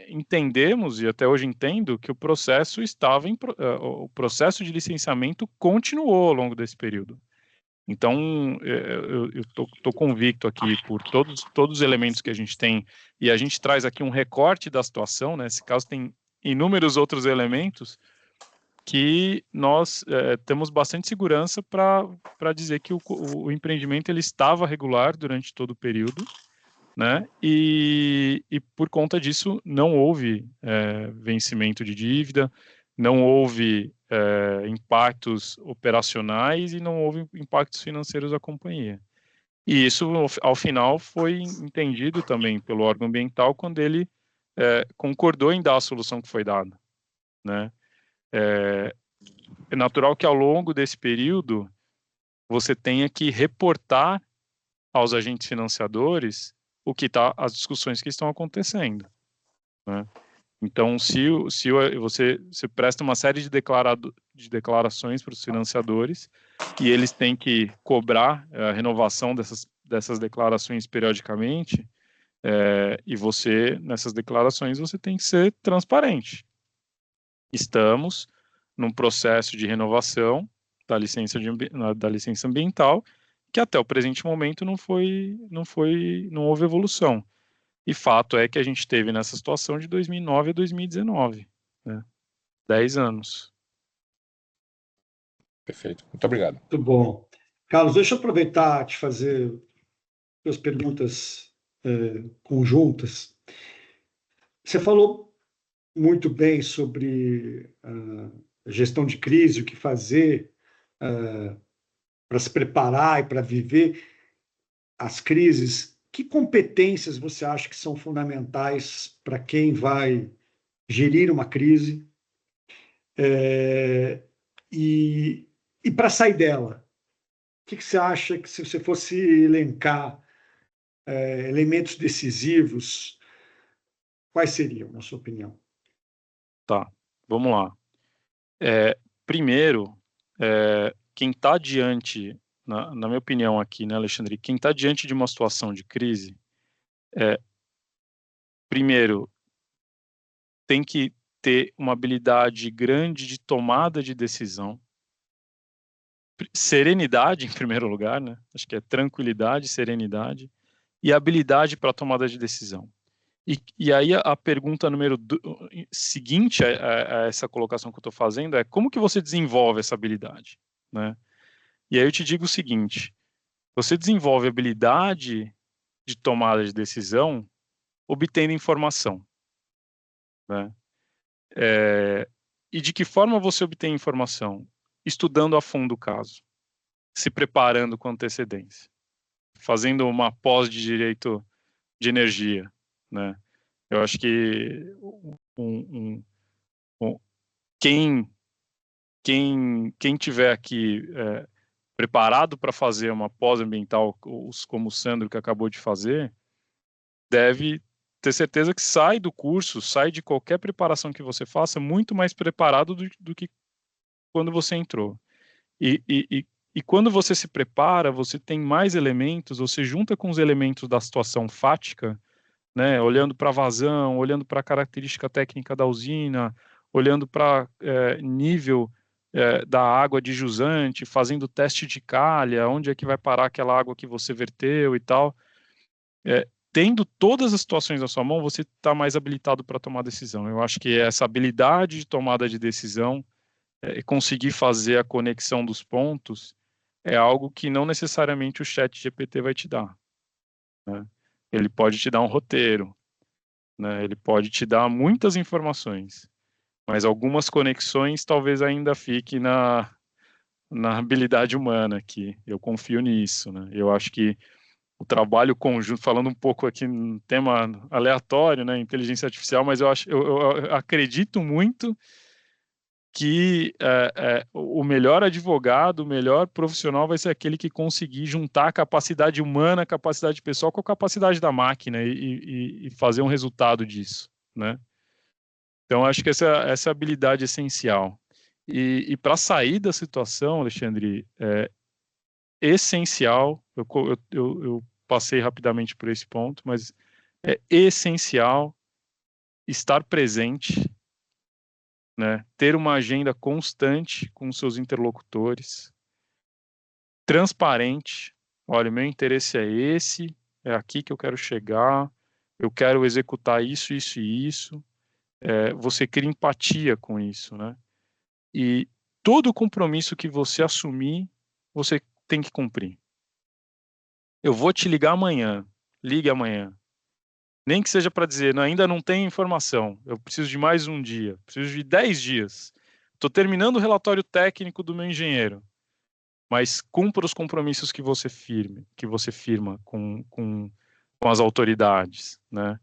entendemos, e até hoje entendo, que o processo o processo de licenciamento continuou ao longo desse período. Então, eu estou convicto aqui por todos os elementos que a gente tem, e a gente traz aqui um recorte da situação, né? Nesse caso tem inúmeros outros elementos, que nós temos bastante segurança para dizer que o empreendimento ele estava regular durante todo o período, né? E por conta disso não houve vencimento de dívida, não houve impactos operacionais e não houve impactos financeiros à companhia. E isso, ao final, foi entendido também pelo órgão ambiental quando ele concordou em dar a solução que foi dada, né? É natural que ao longo desse período você tenha que reportar aos agentes financiadores as discussões que estão acontecendo, né? Então, se você presta uma série de declarações para os financiadores e eles têm que cobrar a renovação dessas declarações periodicamente, e você, nessas declarações, você tem que ser transparente. Estamos num processo de renovação da licença ambiental, que até o presente momento não houve evolução. E fato é que a gente teve nessa situação de 2009 a 2019, né? 10 anos. Perfeito. Muito obrigado. Muito bom. Carlos, deixa eu aproveitar e te fazer duas perguntas conjuntas. Você falou muito bem sobre gestão de crise, o que fazer para se preparar e para viver as crises. Que competências você acha que são fundamentais para quem vai gerir uma crise e para sair dela? O que você acha que, se você fosse elencar elementos decisivos, quais seriam, na sua opinião? Tá, vamos lá. Primeiro, quem está diante na minha opinião aqui, né, Alexandre, quem está diante de uma situação de crise, primeiro, tem que ter uma habilidade grande de tomada de decisão, serenidade em primeiro lugar, né? Acho que é tranquilidade, serenidade e habilidade para tomada de decisão. E aí a pergunta seguinte a essa colocação que eu estou fazendo é como que você desenvolve essa habilidade, né? E aí eu te digo o seguinte: você desenvolve habilidade de tomada de decisão obtendo informação, né? E de que forma você obtém informação? Estudando a fundo o caso, se preparando com antecedência, fazendo uma pós de direito de energia, né? Eu acho que quem tiver aqui preparado para fazer uma pós-ambiental, como o Sandro que acabou de fazer, deve ter certeza que sai do curso, sai de qualquer preparação que você faça muito mais preparado do que quando você entrou. E quando você se prepara, você tem mais elementos, você junta com os elementos da situação fática, né, olhando para a vazão, olhando para a característica técnica da usina, olhando para nível da água de jusante, fazendo teste de calha, onde é que vai parar aquela água que você verteu e tal. Tendo todas as situações na sua mão, você está mais habilitado para tomar decisão. Eu acho que essa habilidade de tomada de decisão, conseguir fazer a conexão dos pontos, é algo que não necessariamente o ChatGPT vai te dar, né? Ele pode te dar um roteiro, né? Ele pode te dar muitas informações, mas algumas conexões talvez ainda fique na habilidade humana aqui. Eu confio nisso, né? Eu acho que o trabalho conjunto, falando um pouco aqui no tema aleatório, né, inteligência artificial, mas eu acredito muito que o melhor advogado, o melhor profissional vai ser aquele que conseguir juntar a capacidade humana, a capacidade pessoal com a capacidade da máquina e fazer um resultado disso, né? Então, acho que essa habilidade é essencial. E para sair da situação, Alexandre, é essencial, eu passei rapidamente por esse ponto, mas é essencial estar presente, né? Ter uma agenda constante com seus interlocutores, transparente. Olha, meu interesse é esse, é aqui que eu quero chegar, eu quero executar isso, isso e isso. Você cria empatia com isso, né? E todo compromisso que você assumir, você tem que cumprir. Eu vou te ligar amanhã, ligue amanhã. Nem que seja para dizer, ainda não tem informação, eu preciso de mais um dia, preciso de 10 dias. Estou terminando o relatório técnico do meu engenheiro, mas cumpra os compromissos que você firma com as autoridades, né?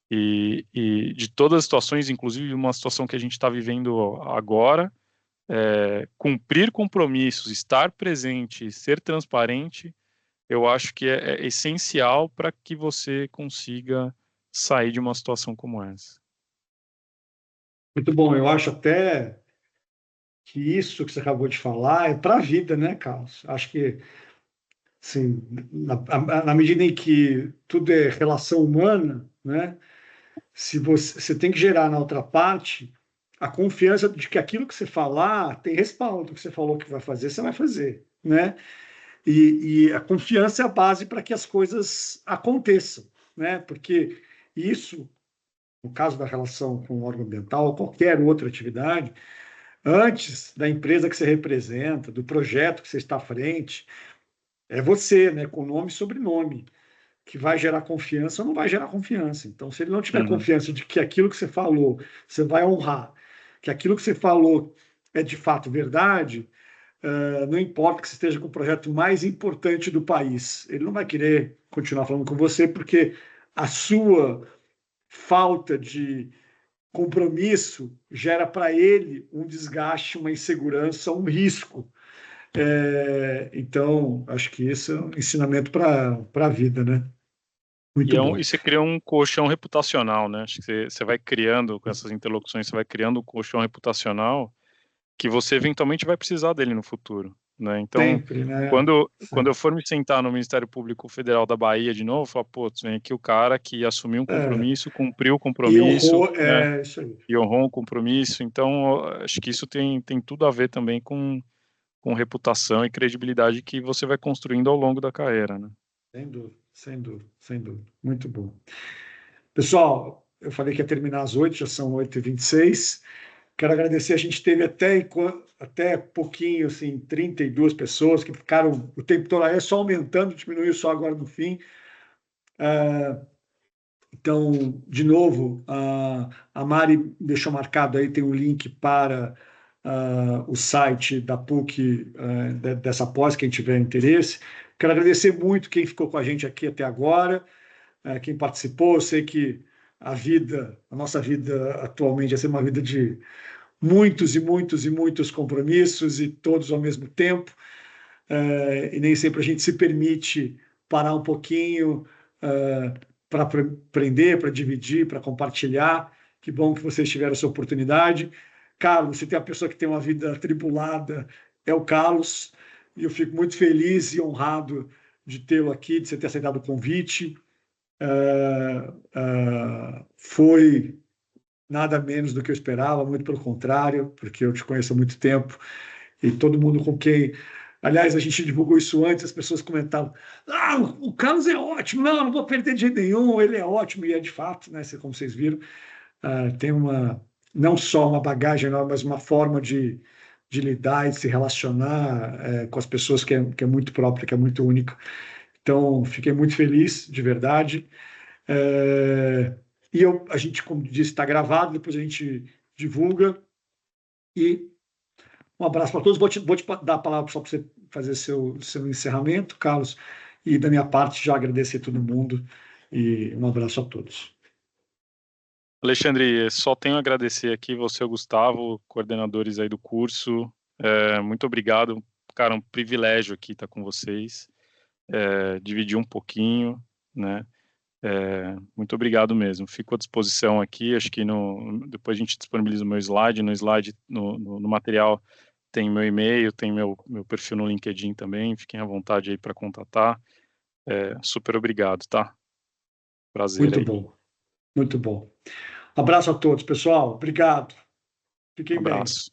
E de todas as situações, inclusive uma situação que a gente está vivendo agora, cumprir compromissos, estar presente, ser transparente, eu acho que é essencial para que você consiga sair de uma situação como essa. Muito bom. Eu acho até que isso que você acabou de falar é para a vida, né, Carlos? Acho que, assim, na medida em que tudo é relação humana, né? Se você tem que gerar na outra parte a confiança de que aquilo que você falar tem respaldo, que você falou que vai fazer, você vai fazer, né? E a confiança é a base para que as coisas aconteçam, né? Porque isso, no caso da relação com o órgão ambiental ou qualquer outra atividade, antes da empresa que você representa, do projeto que você está à frente, é você, né? Com nome e sobrenome, que vai gerar confiança ou não vai gerar confiança. Então, se ele não tiver confiança de que aquilo que você falou, você vai honrar, que aquilo que você falou é de fato verdade, não importa que você esteja com o projeto mais importante do país, ele não vai querer continuar falando com você porque a sua falta de compromisso gera para ele um desgaste, uma insegurança, um risco. Então, acho que esse é um ensinamento para a vida, né? Muito bom. E você cria um colchão reputacional, né? Acho que você vai criando, com essas interlocuções, você vai criando um colchão reputacional que você eventualmente vai precisar dele no futuro, né? Então, sempre, né? quando eu for me sentar no Ministério Público Federal da Bahia de novo, eu falo, pô, vem aqui o cara que assumiu um compromisso, cumpriu o E compromisso, honrou, né? isso aí. E honrou um compromisso. Então, acho que isso tem tudo a ver também com reputação e credibilidade que você vai construindo ao longo da carreira, né? Sem dúvida, sem dúvida, sem dúvida. Muito bom. Pessoal, eu falei que ia terminar às 8, já são 8h26. Quero agradecer, a gente teve até pouquinho, assim, 32 pessoas que ficaram o tempo todo aí, só aumentando, diminuiu só agora no fim. Então, de novo, a Mari deixou marcado aí, tem um link para o site da PUC, dessa pós, quem tiver interesse. Quero agradecer muito quem ficou com a gente aqui até agora, quem participou. Eu sei que a nossa vida atualmente é uma vida de muitos e muitos e muitos compromissos e todos ao mesmo tempo, e nem sempre a gente se permite parar um pouquinho para aprender, para dividir, para compartilhar. Que bom que vocês tiveram essa oportunidade. Carlos, se tem uma pessoa que tem uma vida atribulada, é o Carlos, e eu fico muito feliz e honrado de tê-lo aqui, de você ter aceitado o convite. Foi nada menos do que eu esperava, muito pelo contrário, porque eu te conheço há muito tempo e todo mundo com quem. Aliás, a gente divulgou isso antes, as pessoas comentavam: ah, o Carlos é ótimo, não vou perder de jeito nenhum, ele é ótimo, e é de fato, né? Como vocês viram, tem não só uma bagagem enorme, mas uma forma de lidar e de se relacionar com as pessoas que é muito própria, que é muito única. Então, fiquei muito feliz, de verdade. E a gente, como disse, está gravado, depois a gente divulga. E um abraço para todos. Vou te dar a palavra só para você fazer seu encerramento, Carlos. E da minha parte, já agradecer a todo mundo. E um abraço a todos. Alexandre, só tenho a agradecer aqui você e o Gustavo, coordenadores aí do curso. Muito obrigado. Cara, um privilégio aqui estar com vocês. Dividir um pouquinho, né? Muito obrigado mesmo. Fico à disposição aqui. Acho que depois a gente disponibiliza o meu slide. No slide, no material, tem meu e-mail, tem meu perfil no LinkedIn também. Fiquem à vontade aí para contatar. Super obrigado, tá? Prazer Muito aí. bom, muito bom. Abraço a todos, pessoal. Obrigado. Fiquem bem. Abraço.